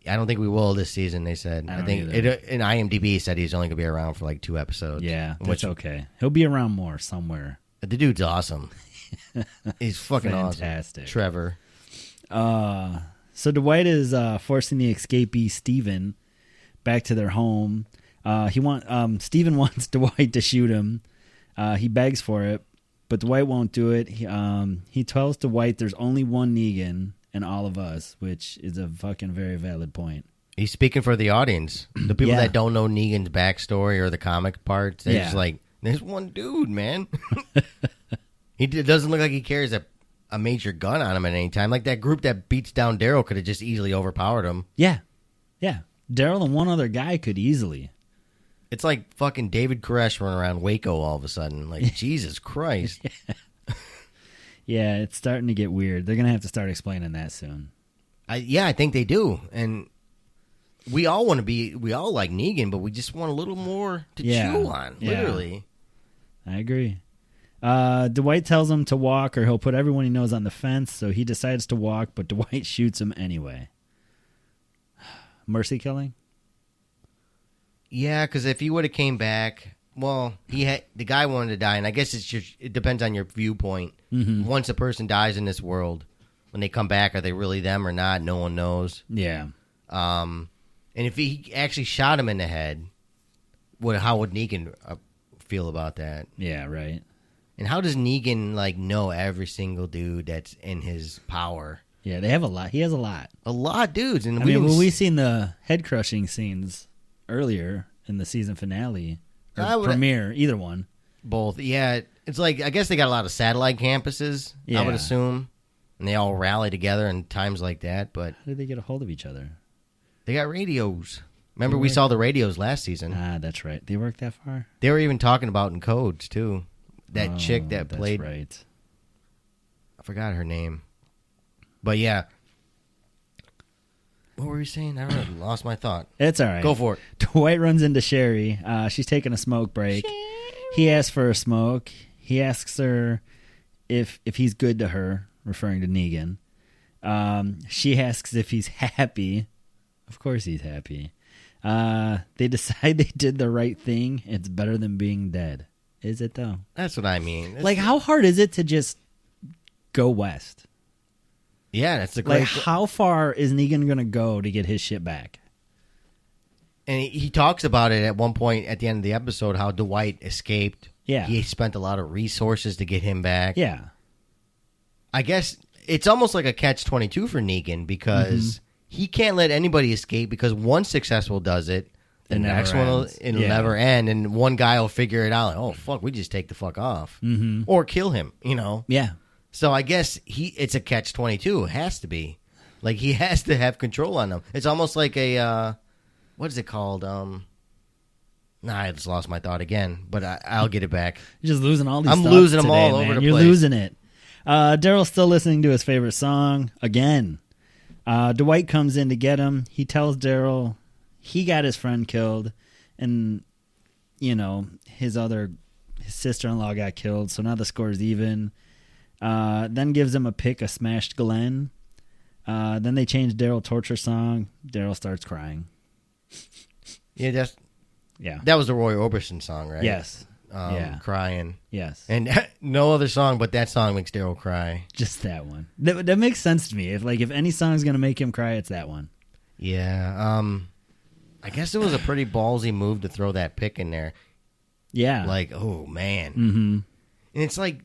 I don't think we will this season, they said. I think in IMDb said he's only going to be around for, like, 2 episodes. Yeah, that's okay. He'll be around more somewhere. The dude's awesome. He's fucking fantastic. Awesome. Trevor. So Dwight is forcing the escapee Steven back to their home. Steven wants Dwight to shoot him. He begs for it, but Dwight won't do it. He tells Dwight there's only one Negan in all of us, which is a fucking very valid point. He's speaking for the audience. The people that don't know Negan's backstory or the comic parts, they're just like, there's one dude, man. It doesn't look like he carries a major gun on him at any time. Like that group that beats down Daryl could have just easily overpowered him. Yeah. Yeah. Daryl and one other guy could easily. It's like fucking David Koresh running around Waco all of a sudden. Like, Jesus Christ. Yeah, it's starting to get weird. They're going to have to start explaining that soon. I think they do. And we all like Negan, but we just want a little more to chew on, literally. I agree. Dwight tells him to walk or he'll put everyone he knows on the fence, so he decides to walk, but Dwight shoots him anyway. Mercy killing? Yeah, because if he would have came back, well, the guy wanted to die, and I guess it depends on your viewpoint. Mm-hmm. Once a person dies in this world, when they come back, are they really them or not? No one knows. Yeah. And if he actually shot him in the head, how would Negan feel about that? Yeah, right. And how does Negan know every single dude that's in his power? Yeah, they have a lot. He has a lot. A lot of dudes. And we've seen the head crushing scenes earlier in the season finale or premiere, either one. Both. Yeah, it's like I guess they got a lot of satellite campuses. Yeah. I would assume, and they all rally together in times like that. But how did they get a hold of each other? They got radios. Remember, we saw the radios last season. Ah, that's right. They worked that far. They were even talking about in codes too. That chick that played. That's right. I forgot her name. But yeah. What were we saying? I lost my thought. It's all right. Go for it. Dwight runs into Sherry. She's taking a smoke break. Sherry. He asks for a smoke. He asks her if he's good to her, referring to Negan. She asks if he's happy. Of course he's happy. They decide they did the right thing. It's better than being dead. Is it though? That's what I mean. Like, how hard is it to just go west? Yeah, that's the great. Like, how far is Negan going to go to get his shit back? And he talks about it at one point at the end of the episode, how Dwight escaped. Yeah. He spent a lot of resources to get him back. Yeah. I guess it's almost like a catch-22 for Negan because he can't let anybody escape because one successful does it. The next one it'll never end, and one guy will figure it out. Like, oh, fuck, we just take the fuck off. Mm-hmm. Or kill him, Yeah. So I guess it's a catch-22. It has to be. Like, he has to have control on them. It's almost like a... what is it called? I just lost my thought again, but I'll get it back. You're just losing all these I'm thoughts losing them today, all man. over the You're place. You're losing it. Daryl's still listening to his favorite song again. Dwight comes in to get him. He tells Daryl he got his friend killed, and, his sister-in-law got killed, so now the score's even. Then gives him a pick of Smashed Glenn. Then they change Daryl torture song. Daryl starts crying. Yeah, that was the Roy Orbison song, right? Yes. Crying. Yes. And no other song but that song makes Daryl cry. Just that one. That makes sense to me. If any song's going to make him cry, it's that one. Yeah. I guess it was a pretty ballsy move to throw that pick in there. Yeah. Like, oh, man. Mm-hmm. And it's like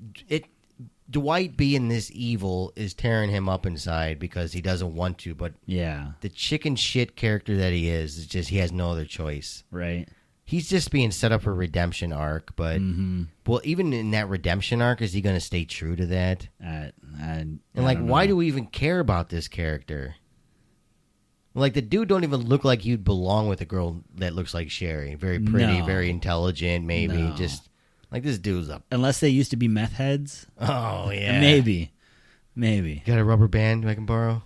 Dwight being this evil is tearing him up inside because he doesn't want to, but the chicken shit character that he is just he has no other choice. Right. He's just being set up for a redemption arc, but well, even in that redemption arc, is he going to stay true to that? Why do we even care about this character? Like, the dude don't even look like you'd belong with a girl that looks like Sherry. Very pretty, very intelligent, maybe. No. Just like this dude's up. Unless they used to be meth heads. Oh, yeah. Maybe. Got a rubber band I can borrow?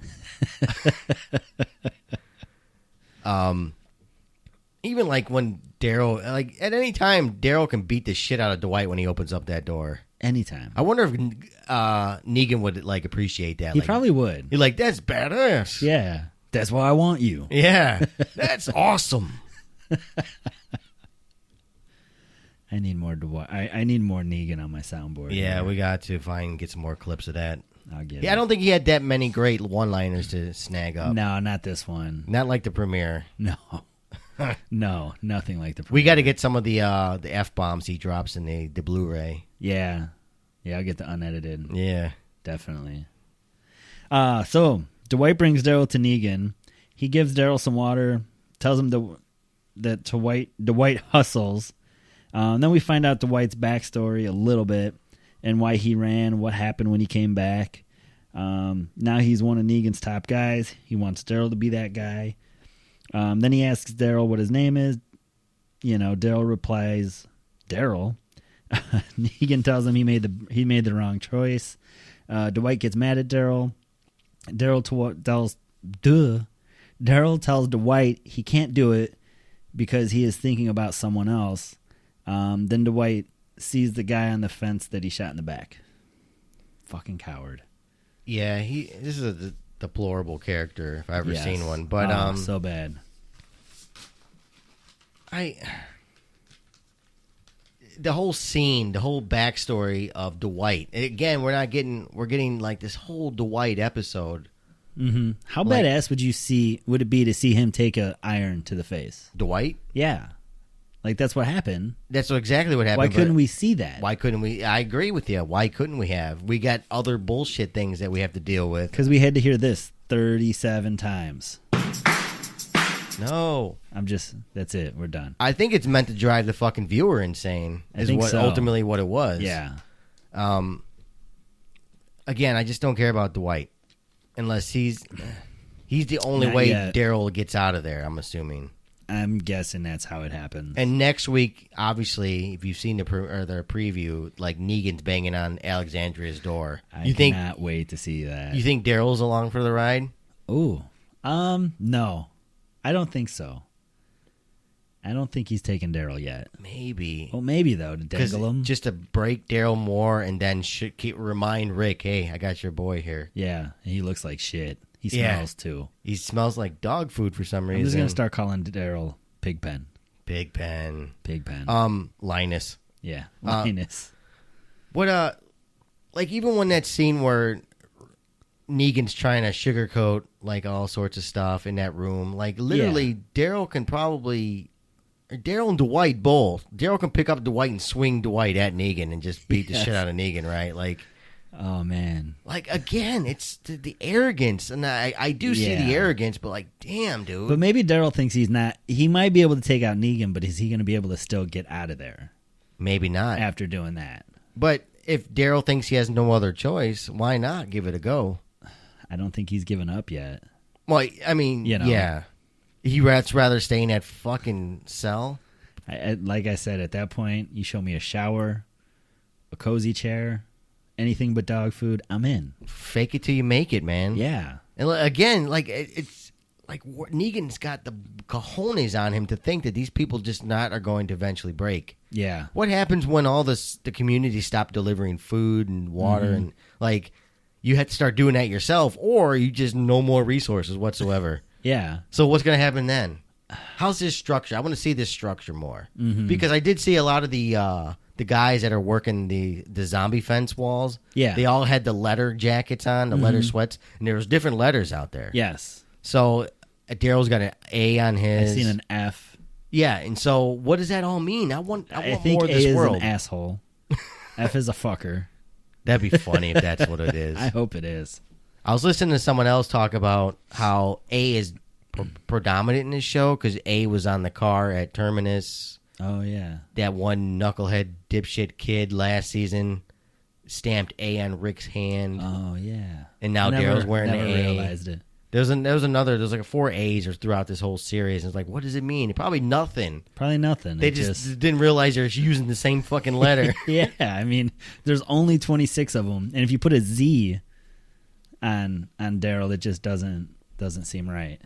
Even like when Daryl, like at any time, Daryl can beat the shit out of Dwight when he opens up that door. Anytime. I wonder if Negan would like appreciate that. He probably would. He's like, that's badass. Yeah. That's why I want you. Yeah. That's awesome. I need more Dwight. I need more Negan on my soundboard. Yeah, we got to get some more clips of that. I'll get it. Yeah, I don't think he had that many great one-liners to snag up. No, not this one. Not like the premiere. No. No, nothing like the premiere. We got to get some of the F-bombs he drops in the Blu-ray. Yeah. Yeah, I'll get the unedited. Yeah. Definitely. So, Dwight brings Daryl to Negan. He gives Daryl some water, tells him that Dwight hustles. Then we find out Dwight's backstory a little bit and why he ran, what happened when he came back. Now he's one of Negan's top guys. He wants Daryl to be that guy. Then he asks Daryl what his name is. Daryl replies, Daryl. Negan tells him he made the wrong choice. Dwight gets mad at Daryl. Daryl tells Dwight he can't do it because he is thinking about someone else. Then Dwight sees the guy on the fence that he shot in the back. Fucking coward. Yeah, this is a deplorable character if I've ever seen one. But so bad. The whole scene, the whole backstory of Dwight. Again, we're getting like this whole Dwight episode. Mm-hmm. How badass would it be to see him take a iron to the face? Dwight? Yeah. Like, that's what happened. That's exactly what happened. Why couldn't we see that? Why couldn't we? I agree with you. Why couldn't we have? We got other bullshit things that we have to deal with. Because we had to hear this 37 times. No. That's it. We're done. I think it's meant to drive the fucking viewer insane. Ultimately what it was. Yeah. Again, I just don't care about Dwight. Unless he's the only way Daryl gets out of there, I'm assuming. I'm guessing that's how it happens. And next week, obviously, if you've seen the preview, like Negan's banging on Alexandria's door. I cannot wait to see that. You think Daryl's along for the ride? Ooh. No. I don't think so. I don't think he's taken Daryl yet. Maybe. Well, maybe, though, to dangle him. Just to break Daryl more and then remind Rick, hey, I got your boy here. Yeah, he looks like shit. He smells, too. He smells like dog food for some reason. I'm just going to start calling Daryl Pigpen. Pigpen. Pigpen. Linus. Yeah, Linus. Like even when that scene where Negan's trying to sugarcoat like all sorts of stuff in that room, like literally Daryl and Dwight both. Daryl can pick up Dwight and swing Dwight at Negan and just beat the shit out of Negan, right? Like, oh man, like again, it's the arrogance, and I do see the arrogance, but like, damn, dude. But maybe Daryl thinks he's not. He might be able to take out Negan, but is he going to be able to still get out of there? Maybe not after doing that. But if Daryl thinks he has no other choice, why not give it a go? I don't think he's given up yet. Well, I mean, yeah. He'd rather stay in that fucking cell. Like I said, at that point, you show me a shower, a cozy chair, anything but dog food, I'm in. Fake it till you make it, man. Yeah. And again, like it's like Negan's got the cojones on him to think that these people just are going to eventually break. Yeah. What happens when all the community stop delivering food and water and like you had to start doing that yourself, or you just no more resources whatsoever? Yeah. So what's going to happen then? How's this structure? I want to see this structure more because I did see a lot of the guys that are working the zombie fence walls. Yeah. They all had the letter jackets on, the letter sweats, and there was different letters out there. Yes. So Daryl's got an A on his. I've seen an F. Yeah, and so what does that all mean? I want think more of this A world. is an asshole. F is a fucker. That'd be funny if that's what it is. I hope it is. I was listening to someone else talk about how A is predominant in this show because A was on the car at Terminus. Oh, yeah. That one knucklehead dipshit kid last season stamped A on Rick's hand. Oh, yeah. And now Daryl's wearing the A. Never realized it. There's like 4 A's throughout this whole series. And it's like, what does it mean? Probably nothing. Probably nothing. They just didn't realize they're using the same fucking letter. Yeah, I mean, there's only 26 of them. And if you put a Z on Daryl, it just doesn't seem right.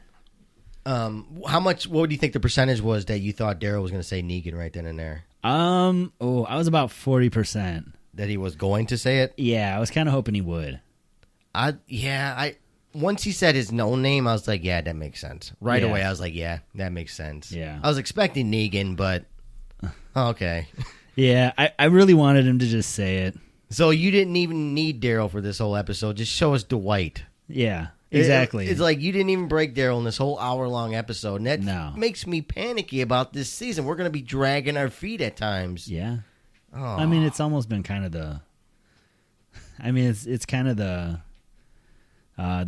What would you think the percentage was that you thought Daryl was going to say Negan right then and there? I was about 40%. That he was going to say it? Yeah, I was kind of hoping he would. Once he said his own name, I was like, yeah, that makes sense. Right away, I was like, yeah, that makes sense. Yeah. I was expecting Negan, but okay. Yeah, I really wanted him to just say it. So you didn't even need Daryl for this whole episode. Just show us Dwight. Yeah, exactly. It's like you didn't even break Daryl in this whole hour-long episode. And that makes me panicky about this season. We're going to be dragging our feet at times. Yeah. Oh. I mean, it's almost been kind of the... I mean, it's kind of the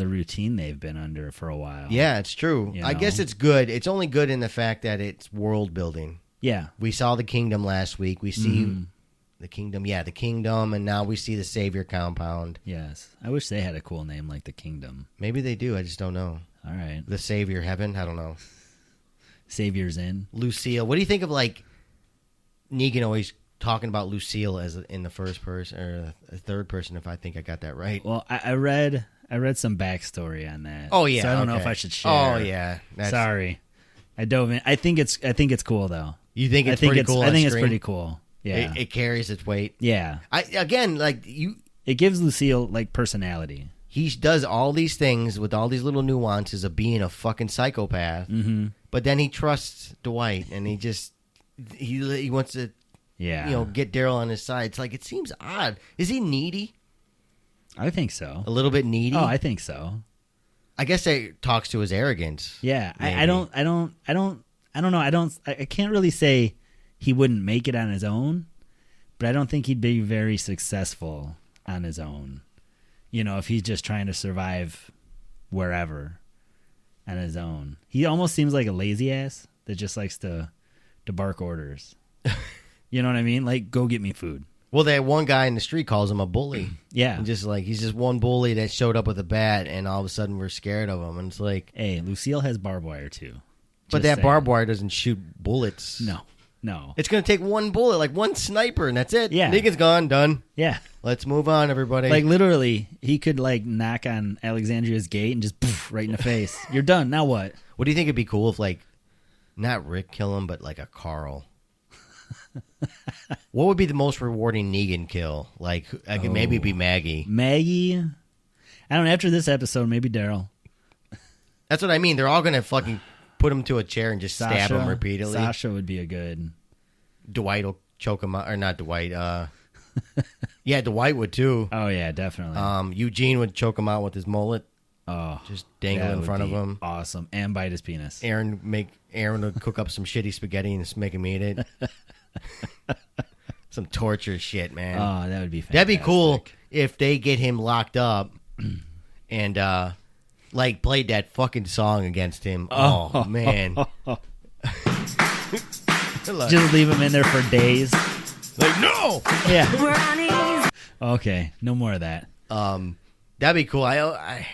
routine they've been under for a while. Yeah, it's true. You I know? guess it's good. It's only good in the fact that it's world building. Yeah. We saw the kingdom last week. We see the kingdom. Yeah, the kingdom, and now we see the Savior compound. Yes. I wish they had a cool name like the Kingdom. Maybe they do. I just don't know. All right. The Savior Heaven. I don't know. Savior's in. Lucille. What do you think of like Negan always talking about Lucille as in the first person or a third person? If I think I got that right. Well, I read some backstory on that. Oh yeah. So I don't know if I should share. Oh yeah. Sorry. I dove in. I think it's cool though. You think it's pretty cool? I think it's pretty cool. Yeah. It carries its weight. Yeah. It gives Lucille like personality. He does all these things with all these little nuances of being a fucking psychopath. Mm-hmm. But then he trusts Dwight, and he wants to, get Daryl on his side. It's like it seems odd. Is he needy? I think so. A little bit needy. Oh, I think so. I guess that talks to his arrogance. Yeah, I don't know. I can't really say he wouldn't make it on his own, but I don't think he'd be very successful on his own. You know, if he's just trying to survive wherever on his own. He almost seems like a lazy ass that just likes to bark orders. You know what I mean? Like, go get me food. Well, that one guy in the street calls him a bully. Yeah. And he's just one bully that showed up with a bat, and all of a sudden we're scared of him. And it's like... Hey, Lucille has barbed wire, too. But that barbed wire doesn't shoot bullets. No. It's going to take one bullet, like one sniper, and that's it. Yeah. Negan's gone, done. Yeah. Let's move on, everybody. Like, literally, he could, like, knock on Alexandria's gate and just poof, right in the face. You're done. Now what? What do you think it'd be cool if, like, not Rick kill him, but, like, a Carl? What would be the most rewarding Negan kill? Like, maybe it'd be Maggie. Maggie? I don't know. After this episode, maybe Daryl. That's what I mean. They're all going to fucking put him to a chair and just stab him repeatedly. Sasha would be a good... Dwight will choke him out, or not Dwight. Yeah, Dwight would too. Oh yeah, definitely. Eugene would choke him out with his mullet. Oh, just dangle in front of him. Awesome, and bite his penis. Aaron would cook up some shitty spaghetti and just make him eat it. Some torture shit, man. Oh, that would be fantastic. That'd be cool if they get him locked up and played that fucking song against him. Oh man. Just leave him in there for days. Like, no! Yeah. Okay, no more of that. That'd be cool. I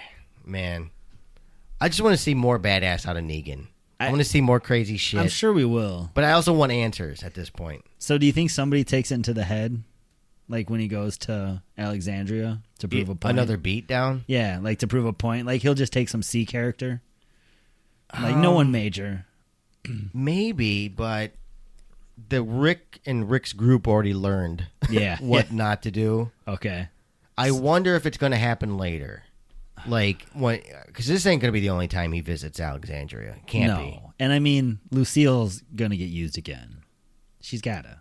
just want to see more badass out of Negan. I want to see more crazy shit. I'm sure we will. But I also want answers at this point. So do you think somebody takes it into the head? Like when he goes to Alexandria to prove a point? Another beatdown? Yeah, like to prove a point. Like he'll just take some C character. Like no one major. Maybe, but the Rick and Rick's group already learned what not to do. Okay. I wonder if it's going to happen later. Like, because this ain't going to be the only time he visits Alexandria. Can't be. And I mean, Lucille's going to get used again. She's got to.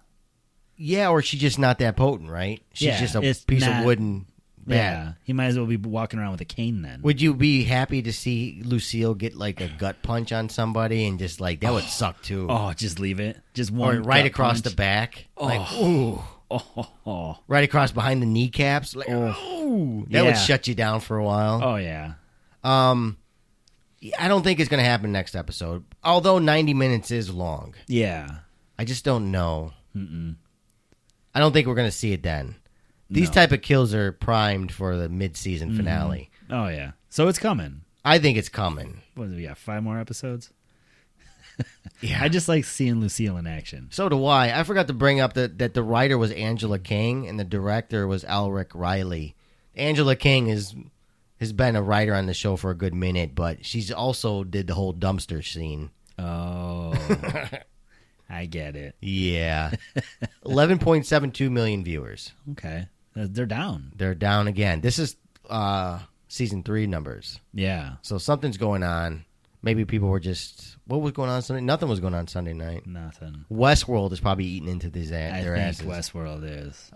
Yeah, or she's just not that potent, right? She's just a piece of wooden bat. Yeah, he might as well be walking around with a cane then. Would you be happy to see Lucille get like a gut punch on somebody and just like, that would suck too? Oh, just leave it. Just one. Or right across punch. the back. Oh. Like, ooh. Oh. Right across behind the kneecaps. Like, ooh. That would shut you down for a while. Oh, yeah. I don't think it's going to happen next episode. Although 90 minutes is long. Yeah. I just don't know. I don't think we're going to see it then. These type of kills are primed for the mid-season finale. Oh, yeah. So it's coming. I think it's coming. What do we got? 5 more episodes? Yeah. I just like seeing Lucille in action. So do I. I forgot to bring up that the writer was Angela King and the director was Alric Riley. Angela King has been a writer on the show for a good minute, but she's also did the whole dumpster scene. Oh. I get it. Yeah. 11.72 million viewers. Okay. They're down. They're down again. This is season 3 numbers. Yeah. So something's going on. Maybe people were just... What was going on Sunday? Nothing was going on Sunday night. Nothing. Westworld is probably eating into their asses. I think Westworld is.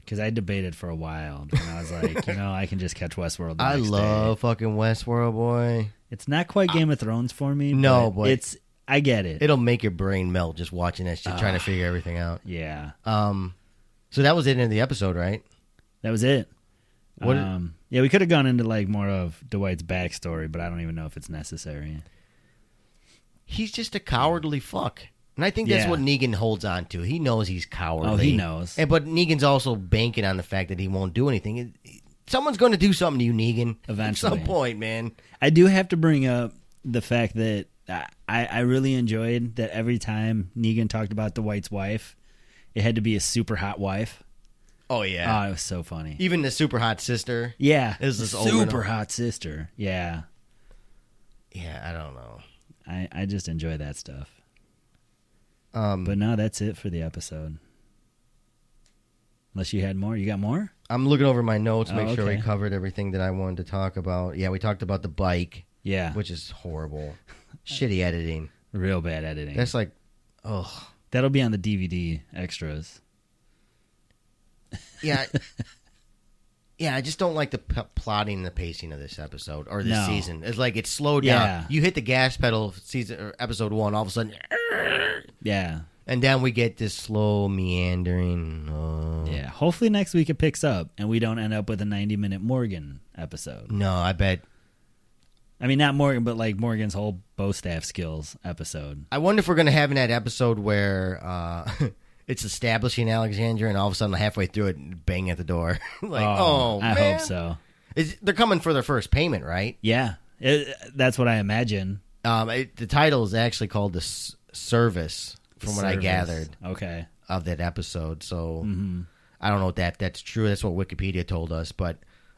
Because I debated for a while, and I was like, I can just catch Westworld the I next love day. fucking Westworld, boy. It's not quite Game of Thrones for me. No, but I get it. It'll make your brain melt just watching that shit, trying to figure everything out. Yeah. So that was it in the episode, right? That was it. What? Yeah, we could have gone into like more of Dwight's backstory, but I don't even know if it's necessary. He's just a cowardly fuck. And I think that's what Negan holds on to. He knows he's cowardly. Oh, he knows. But Negan's also banking on the fact that he won't do anything. Someone's going to do something to you, Negan. Eventually. At some point, man. I do have to bring up the fact that I really enjoyed that every time Negan talked about Dwight's wife, it had to be a super hot wife. Oh, yeah. Oh, it was so funny. Even the super hot sister. Yeah. It was this super hot sister. Yeah. Yeah, I don't know. I just enjoy that stuff. But no, that's it for the episode. Unless you had more. You got more? I'm looking over my notes, make sure we okay. covered everything that I wanted to talk about. Yeah, we talked about the bike. Yeah. Which is horrible. Shitty editing. Real bad editing. That's like, ugh. That'll be on the DVD extras. Yeah. Yeah, I just don't like the plotting and the pacing of this episode or this season. It's like it's slowed down. You hit the gas pedal episode 1, all of a sudden. Yeah. And then we get this slow meandering. Yeah. Hopefully next week it picks up and we don't end up with a 90-minute Morgan episode. No, I bet. I mean, not Morgan, but like Morgan's whole bow staff skills episode. I wonder if we're going to have in that episode where it's establishing Alexandria and all of a sudden halfway through it, bang at the door. Like, I man. hope so. They're coming for their first payment, right? Yeah. That's what I imagine. The title is actually called The Service, from what I gathered. Okay. Of that episode. So I don't know if that's true. That's what Wikipedia told us. But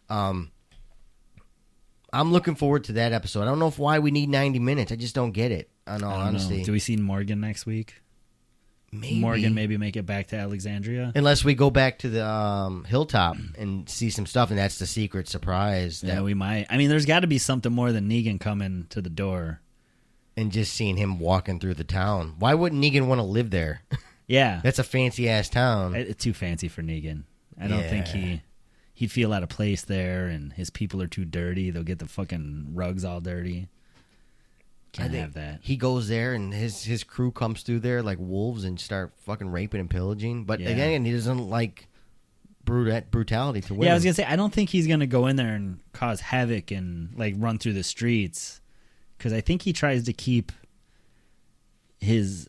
I'm looking forward to that episode. I don't know why we need 90 minutes. I just don't get it, in all honesty. Do we see Morgan next week? Maybe. Morgan maybe make it back to Alexandria? Unless we go back to the hilltop and see some stuff, and that's the secret surprise. Yeah, we might. I mean, there's got to be something more than Negan coming to the door. And just seeing him walking through the town. Why wouldn't Negan want to live there? Yeah. That's a fancy-ass town. It's too fancy for Negan. I don't think he'd feel out of place there, and his people are too dirty. They'll get the fucking rugs all dirty. Can't have that. He goes there, and his crew comes through there like wolves and start fucking raping and pillaging. But again, he doesn't like brutality to women. Yeah, I was going to say, I don't think he's going to go in there and cause havoc and like run through the streets, because I think he tries to keep his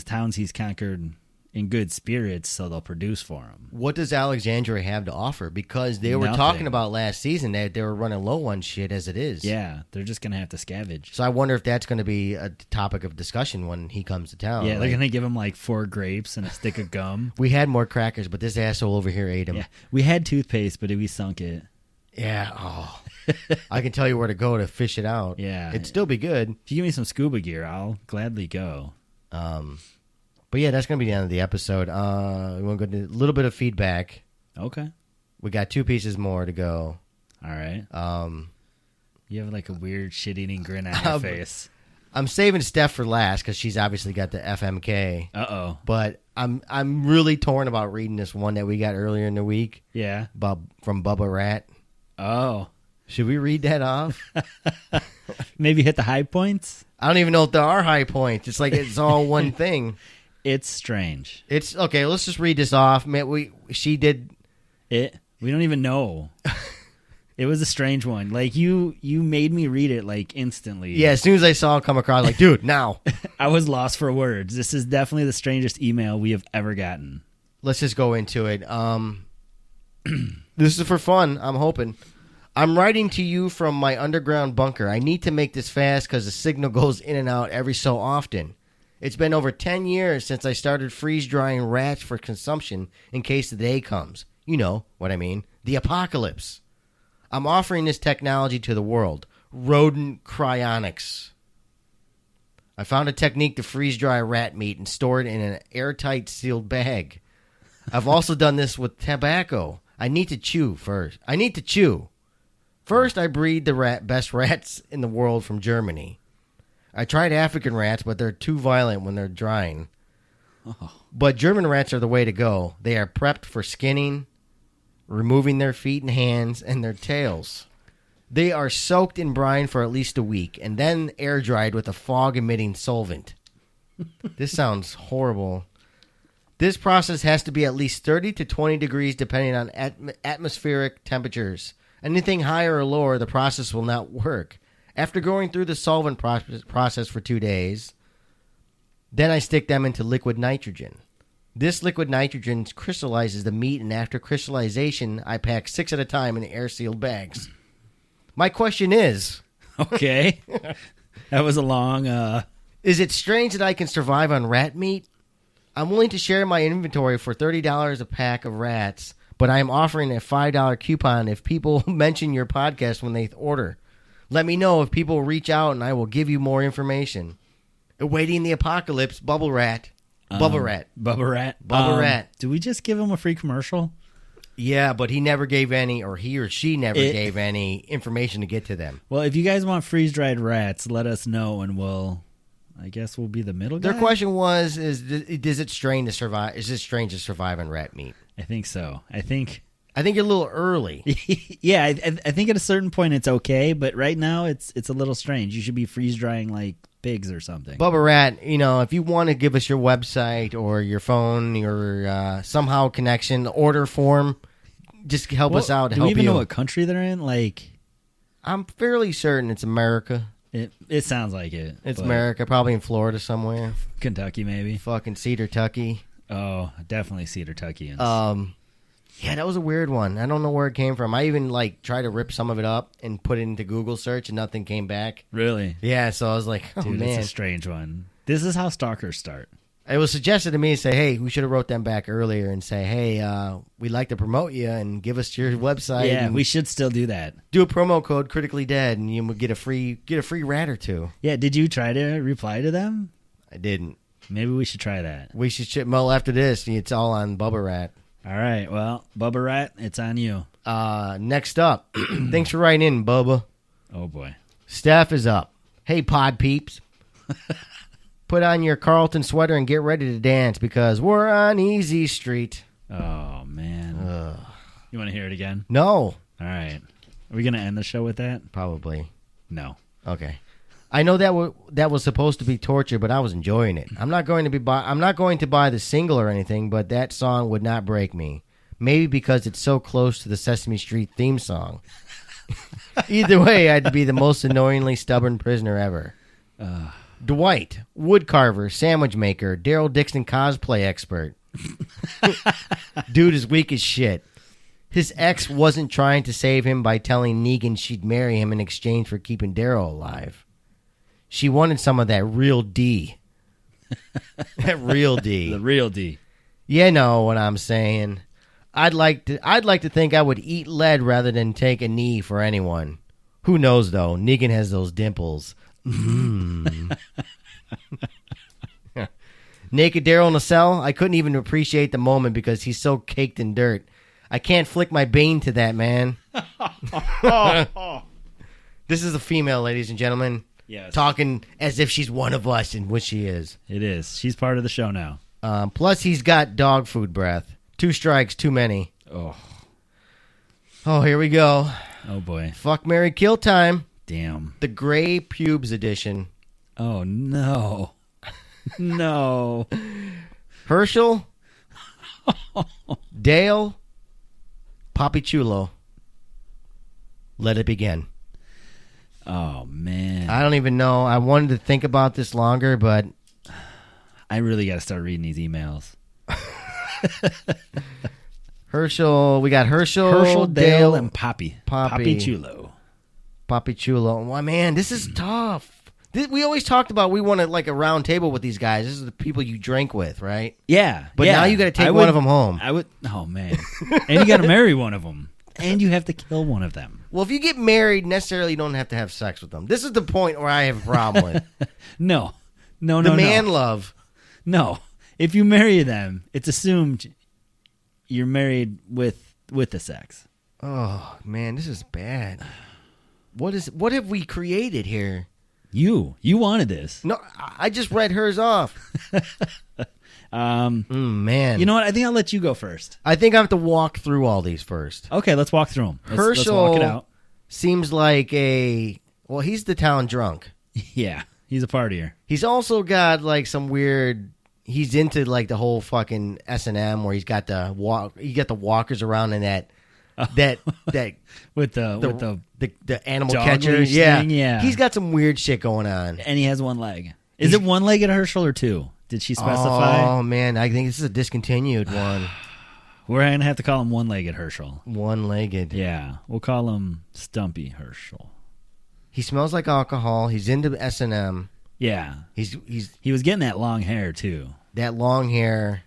towns he's conquered in good spirits, so they'll produce for him. What does Alexandria have to offer? Because they were talking about last season that they were running low on shit as it is. Yeah, they're just going to have to scavenge. So I wonder if that's going to be a topic of discussion when he comes to town. Yeah, they're going to give him like 4 grapes and a stick of gum. We had more crackers, but this asshole over here ate them. Yeah, we had toothpaste, but we sunk it. Yeah, I can tell you where to go to fish it out. Yeah. It'd still be good. If you give me some scuba gear, I'll gladly go. But yeah, that's going to be the end of the episode. We want to go to a little bit of feedback. Okay. We got 2 pieces more to go. All right. You have like a weird shit-eating grin on your face. I'm saving Steph for last because she's obviously got the FMK. Uh-oh. But I'm really torn about reading this one that we got earlier in the week. Yeah. From Bubba Rat. Oh. Should we read that off? Maybe hit the high points? I don't even know if there are high points. It's like it's all one thing. It's strange. It's okay. Let's just read this off. She did it. We don't even know. It was a strange one. Like you made me read it like instantly. Yeah, as soon as I saw it come across, like, dude, now. I was lost for words. This is definitely the strangest email we have ever gotten. Let's just go into it. This is for fun. I'm hoping. I'm writing to you from my underground bunker. I need to make this fast because the signal goes in and out every so often. It's been over 10 years since I started freeze-drying rats for consumption in case the day comes. You know what I mean. The apocalypse. I'm offering this technology to the world. Rodent cryonics. I found a technique to freeze-dry rat meat and store it in an airtight sealed bag. I've also done this with tobacco. I need to chew first. First, I breed the best rats in the world from Germany. I tried African rats, but they're too violent when they're drying. Oh. But German rats are the way to go. They are prepped for skinning, removing their feet and hands, and their tails. They are soaked in brine for at least a week, and then air-dried with a fog-emitting solvent. This sounds horrible. This process has to be at least 30 to 20 degrees depending on atmospheric temperatures. Anything higher or lower, the process will not work. After going through the solvent process for 2 days, then I stick them into liquid nitrogen. This liquid nitrogen crystallizes the meat, and after crystallization, I pack 6 at a time in air-sealed bags. My question is... Okay. That was a long... Is it strange that I can survive on rat meat? I'm willing to share my inventory for $30 a pack of rats, but I am offering a $5 coupon if people mention your podcast when they order. Let me know if people reach out, and I will give you more information. Awaiting the apocalypse, Bubba Rat. Bubba Rat. Do we just give him a free commercial? Yeah, but he never gave any, or he or she never gave any information to get to them. Well, if you guys want freeze-dried rats, let us know, and I guess we'll be the middle guy. Their question was, is it strange to survive? Is it strange to survive on rat meat? I think so. I think you're a little early. Yeah, I think at a certain point it's okay, but right now it's a little strange. You should be freeze-drying like pigs or something. Bubba Rat, if you want to give us your website or your phone or somehow connection, order form, just help us out. Do we even know what country they're in? Like, I'm fairly certain it's America. It sounds like it. It's America, probably in Florida somewhere. Kentucky, maybe. Fucking Cedar-Tucky. Oh, definitely Cedar-Tuckians. Yeah, that was a weird one. I don't know where it came from. I even tried to rip some of it up and put it into Google search, and nothing came back. Really? Yeah, so I was like, oh, dude, man. It's a strange one. This is how stalkers start. It was suggested to me to say, hey, we should have wrote them back earlier and say, hey, we'd like to promote you and give us your website. Yeah, we should still do that. Do a promo code Critically Dead, and you would get a free rat or two. Yeah, did you try to reply to them? I didn't. Maybe we should try that. We should. Well, after this, it's all on Bubba Rat. All right, well, Bubba Rat, it's on you. Next up, thanks for writing in, Bubba. Oh, boy. Steph is up. Hey, pod peeps. Put on your Carlton sweater and get ready to dance because we're on Easy Street. Oh, man. You want to hear it again? No. All right. Are we going to end the show with that? Probably. No. Okay. I know that was supposed to be torture, but I was enjoying it. I'm not going to buy the single or anything, but that song would not break me. Maybe because it's so close to the Sesame Street theme song. Either way, I'd be the most annoyingly stubborn prisoner ever. Dwight, woodcarver, sandwich maker, Daryl Dixon cosplay expert. Dude is weak as shit. His ex wasn't trying to save him by telling Negan she'd marry him in exchange for keeping Daryl alive. She wanted some of that real D. That real D. The real D. You know what I'm saying. I'd like to think I would eat lead rather than take a knee for anyone. Who knows, though? Negan has those dimples. Naked Daryl in a cell? I couldn't even appreciate the moment because he's so caked in dirt. I can't flick my bean to that, man. This is a female, ladies and gentlemen. Yes. Talking as if she's one of us, and which she is. It is. She's part of the show now. Plus, he's got dog food breath. 2 strikes, too many. Oh, here we go. Oh, boy. Fuck, marry, kill time. Damn. The gray pubes edition. Oh, no. No. Herschel. Dale. Papi Chulo. Let it begin. Oh, man. I don't even know. I wanted to think about this longer, but I really got to start reading these emails. Herschel. We got Herschel, Dale, and Papi Chulo. Papi Chulo. Well, man, this is tough. We always talked about we wanted like a round table with these guys. This is the people you drank with, right? Yeah. But now you got to take one of them home. Oh, man. And you got to marry one of them. And you have to kill one of them. Well, if you get married, necessarily you don't have to have sex with them. This is the point where I have a problem with. No. The man love. No. If you marry them, it's assumed you're married with the sex. Oh, man, this is bad. What have we created here? You wanted this. No, I just read hers off. Man. You know what? I think I'll let you go first. I think I have to walk through all these first. Okay, let's walk through them. Herschel let's walk it out. Seems like he's the town drunk. Yeah, he's a partier. He's also got like some weird. He's into like the whole fucking S&M where he's got the walkers around and that with the animal dog catcher. leash thing, yeah. He's got some weird shit going on. And he has one leg. Is it one-legged Herschel or 2? Did she specify? Oh, man. I think this is a discontinued one. We're going to have to call him one-legged Herschel. One-legged. Yeah. We'll call him Stumpy Herschel. He smells like alcohol. He's into S&M. Yeah. He was getting that long hair, too. That long hair.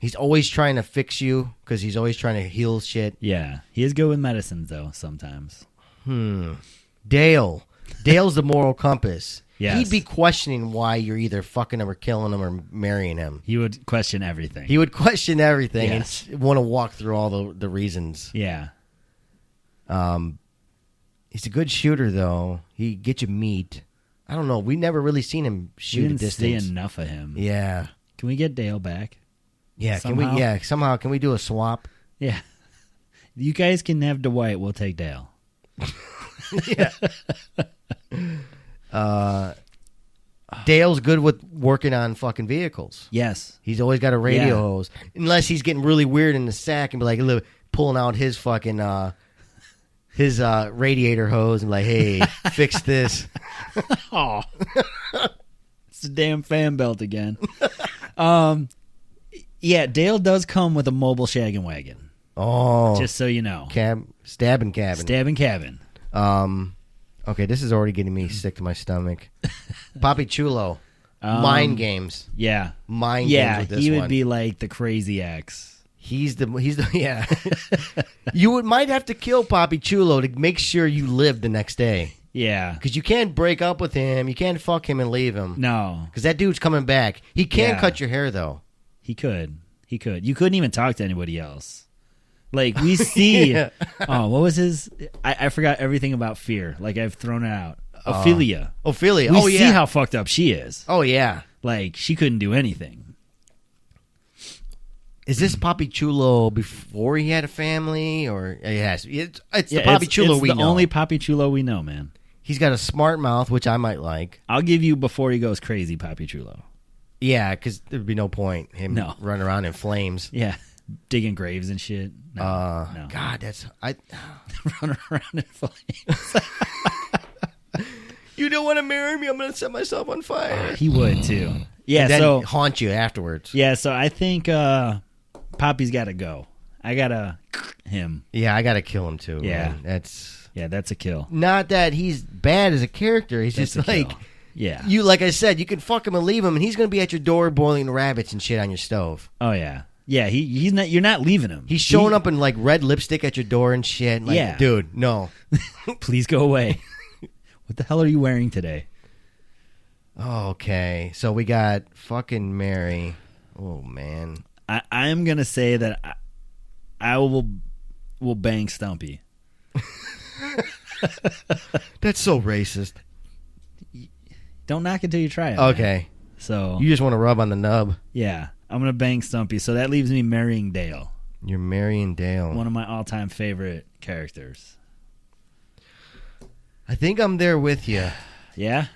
He's always trying to fix you because he's always trying to heal shit. Yeah. He is good with medicines, though, sometimes. Dale's the moral compass. Yes. He'd be questioning why you're either fucking him or killing him or marrying him. He would question everything. Yes. And want to walk through all the reasons. Yeah. He's a good shooter, though. He gets you meat. I don't know. We never really seen him shoot a distance. We didn't see enough of him. Yeah. Can we get Dale back? Yeah. Somehow? Somehow. Can we do a swap? Yeah. You guys can have Dwight. We'll take Dale. Yeah. Dale's good with working on fucking vehicles. Yes. He's always got a radio hose. Unless he's getting really weird in the sack and be like pulling out his fucking radiator hose and be like, hey, fix this. Oh. It's a damn fan belt again. Yeah, Dale does come with a mobile shaggin' wagon. Oh. Just so you know. Stabbing cabin. Okay, this is already getting me sick to my stomach. Papi Chulo. Mind games. Yeah. Mind games with this one. Yeah, he would be like the crazy ex. He's the yeah. You might have to kill Papi Chulo to make sure you live the next day. Yeah. Because you can't break up with him. You can't fuck him and leave him. No. Because that dude's coming back. He can cut your hair, though. He could. You couldn't even talk to anybody else. Like, we see... Oh, what was his... I forgot everything about fear. Like, I've thrown it out. Ophelia. Ophelia. We see how fucked up she is. Oh, yeah. Like, she couldn't do anything. Is this Papi Chulo before he had a family? Or yes, it's the Papi Chulo we know. It's the only Papi Chulo we know, man. He's got a smart mouth, which I might like. I'll give you before he goes crazy, Papi Chulo. Yeah, because there'd be no point him running around in flames. Yeah, digging graves and shit. No. God, that's... Running around in flames. You don't want to marry me? I'm going to set myself on fire. He would, too. Yeah, and then so... haunt you afterwards. Yeah, so I think Poppy's got to go. I got to... him. Yeah, I got to kill him, too. Yeah. Man. That's a kill. Not that he's bad as a character. He's That's just like... kill. Yeah. You, like I said, you can fuck him and leave him, and he's going to be at your door boiling rabbits and shit on your stove. Oh, yeah. Yeah, he's not. You're not leaving him. He's showing up in, like, red lipstick at your door and shit. Like, yeah. Dude, no. Please go away. What the hell are you wearing today? Okay, so we got fucking Mary. Oh, man. I am going to say that I will bang Stumpy. That's so racist. Don't knock it till you try it. Okay. Man. So you just want to rub on the nub. Yeah. I'm going to bang Stumpy. So that leaves me marrying Dale. You're marrying Dale. One of my all-time favorite characters. I think I'm there with you. Yeah?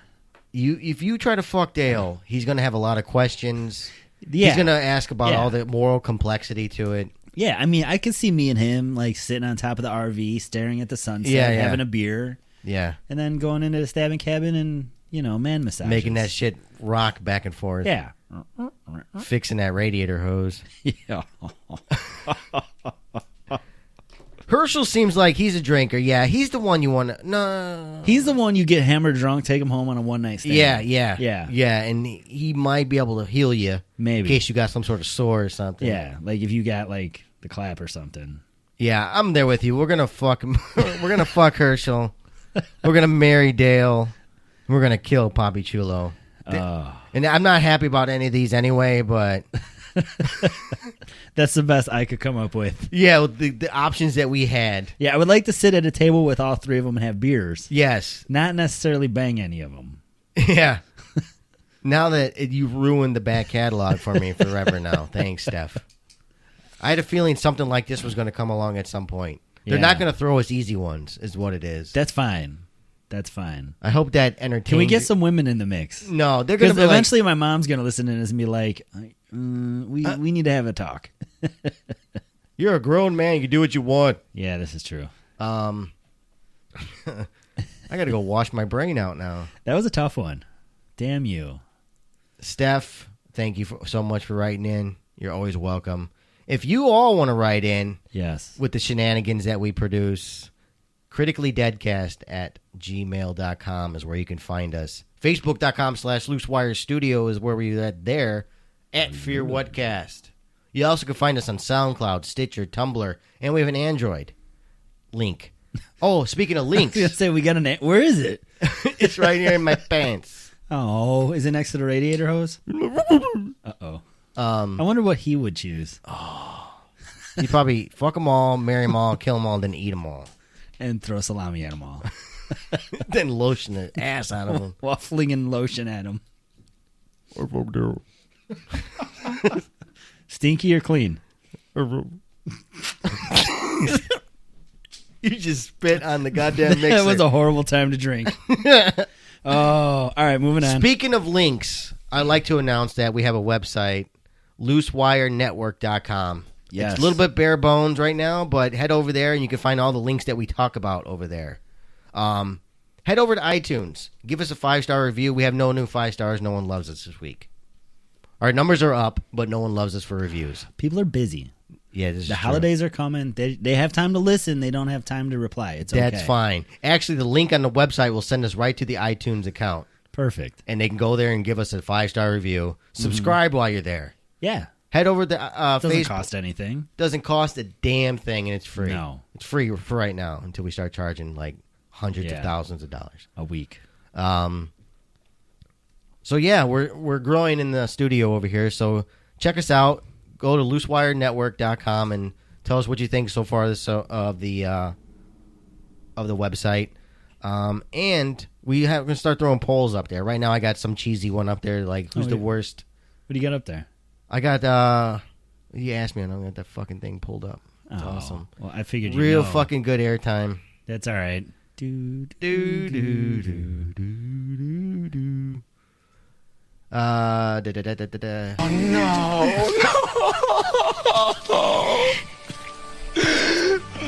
If you try to fuck Dale, he's going to have a lot of questions. Yeah. He's going to ask about all the moral complexity to it. Yeah, I mean, I could see me and him like sitting on top of the RV, staring at the sunset, having a beer. Yeah. And then going into the stabbing cabin and, man massages. Making that shit rock back and forth. Yeah. Fixing that radiator hose. Yeah. Herschel seems like he's a drinker. Yeah, he's the one you want to... No. He's the one you get hammered drunk, take him home on a one-night stand. Yeah, and he might be able to heal you. Maybe. In case you got some sort of sore or something. Yeah, like if you got like the clap or something. Yeah, I'm there with you. We're going to fuck him. We're going to fuck Herschel. We're going to marry Dale. We're going to kill Papi Chulo. And I'm not happy about any of these anyway, but... That's the best I could come up with. Yeah, the options that we had. Yeah, I would like to sit at a table with all three of them and have beers. Yes. Not necessarily bang any of them. Yeah. Now that you've ruined the back catalog for me forever now. Thanks, Steph. I had a feeling something like this was going to come along at some point. They're not going to throw us easy ones, is what it is. That's fine. That's fine. I hope that entertains... Can we get some women in the mix? No, they're going to be eventually my mom's going to listen to this and be like, we need to have a talk. You're a grown man. You can do what you want. Yeah, this is true. I got to go wash my brain out now. That was a tough one. Damn you. Steph, thank you so much for writing in. You're always welcome. If you all want to write in with the shenanigans that we produce, criticallydeadcast@gmail.com is where you can find us. Facebook.com/LooseWireStudio is where we're at there, at FearWhatCast. You also can find us on SoundCloud, Stitcher, Tumblr, and we have an Android link. Oh, speaking of links. I was going to say, we got where is it? It's right here in my pants. Oh, is it next to the radiator hose? Uh-oh. I wonder what he would choose. Oh. He'd probably fuck them all, marry them all, kill them all, then eat them all. And throw salami at them all. Then lotion the ass out of them. While flinging lotion at them. Stinky or clean? You just spit on the goddamn mixer. That was a horrible time to drink. Oh, all right, moving on. Speaking of links, I'd like to announce that we have a website, loosewirenetwork.com. Yes. It's a little bit bare bones right now, but head over there and you can find all the links that we talk about over there. Head over to iTunes. Give us a 5-star review. We have no new 5 stars. No one loves us this week. Our numbers are up, but no one loves us for reviews. People are busy. Yeah, this is the true. holidays are coming. They have time to listen. They don't have time to reply. It's okay. That's fine. Actually, the link on the website will send us right to the iTunes account. Perfect. And they can go there and give us a 5-star review. Subscribe while you're there. Yeah. Head over to Doesn't Facebook. cost anything. Doesn't cost a damn thing, and it's free. No. It's free for right now until we start charging like hundreds of thousands of dollars a week. So yeah, we're growing in the studio over here. So check us out. Go to loosewirenetwork.com and tell us what you think so far of the website. And We're going to start throwing polls up there. Right now, I got some cheesy one up there, like, who's the worst? What do you got up there? I got, you asked me, and I got that fucking thing pulled up. It's awesome. Well, I figured Real fucking good airtime. That's all right. Do, do, do, do, do, do. Da, da, da, da, da, da. Oh, no.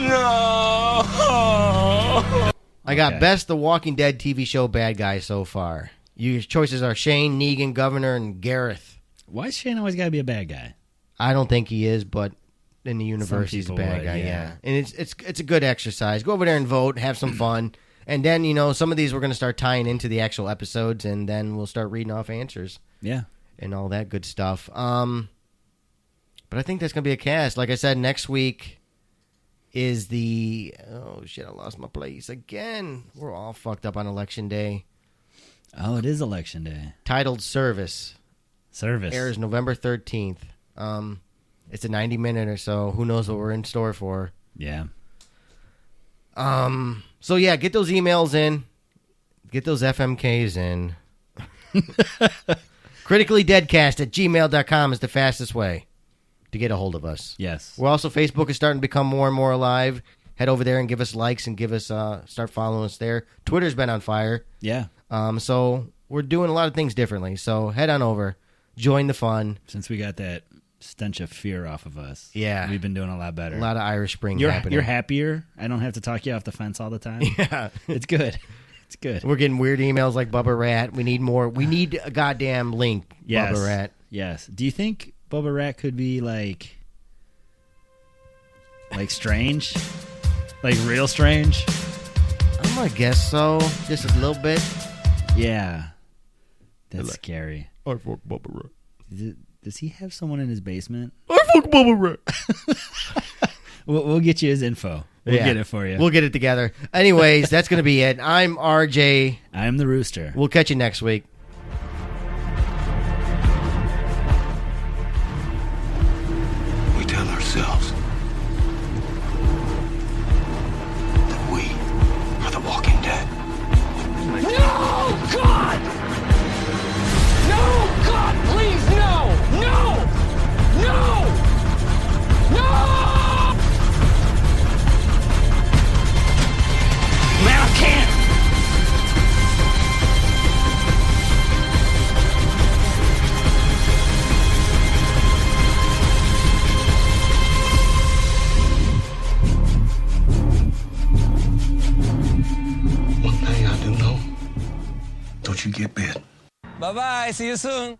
No. I got best The Walking Dead TV show bad guy so far. Your choices are Shane, Negan, Governor, and Gareth. Why is Shane always got to be a bad guy? I don't think he is, but in the universe he's a bad guy, yeah. And it's a good exercise. Go over there and vote, have some fun. And then, some of these we're going to start tying into the actual episodes, and then we'll start reading off answers. Yeah. And all that good stuff. But I think that's going to be a cast. Like I said, next week is the... Oh, shit, I lost my place again. We're all fucked up on Election Day. Oh, it is Election Day. Titled Service. Airs November 13th. It's a 90-minute or so. Who knows what we're in store for. Yeah. So, yeah, get those emails in. Get those FMKs in. criticallydeadcast@gmail.com is the fastest way to get a hold of us. Yes. We're also, Facebook is starting to become more and more alive. Head over there and give us likes and give us start following us there. Twitter's been on fire. Yeah. So we're doing a lot of things differently. So head on over. Join the fun. Since we got that stench of fear off of us. Yeah. We've been doing a lot better. A lot of Irish Spring happening. You're happier. I don't have to talk you off the fence all the time. Yeah. It's good. It's good. We're getting weird emails like Bubba Rat. We need more. We need a goddamn link, yes. Bubba Rat. Yes. Do you think Bubba Rat could be like strange? Like real strange? I'm going to guess so. Just a little bit. Yeah. That's scary. I fuck Bubba Rat. Does he have someone in his basement? I fuck Bubba Rat. We'll get you his info. We'll get it for you. We'll get it together. Anyways, that's going to be it. I'm RJ. I'm the Rooster. We'll catch you next week. We tell ourselves that we are the Walking Dead. No, God! No, God, please, no! No! No! No! Man, I can't! One thing I do know, don't you get bit. Bye-bye, see you soon.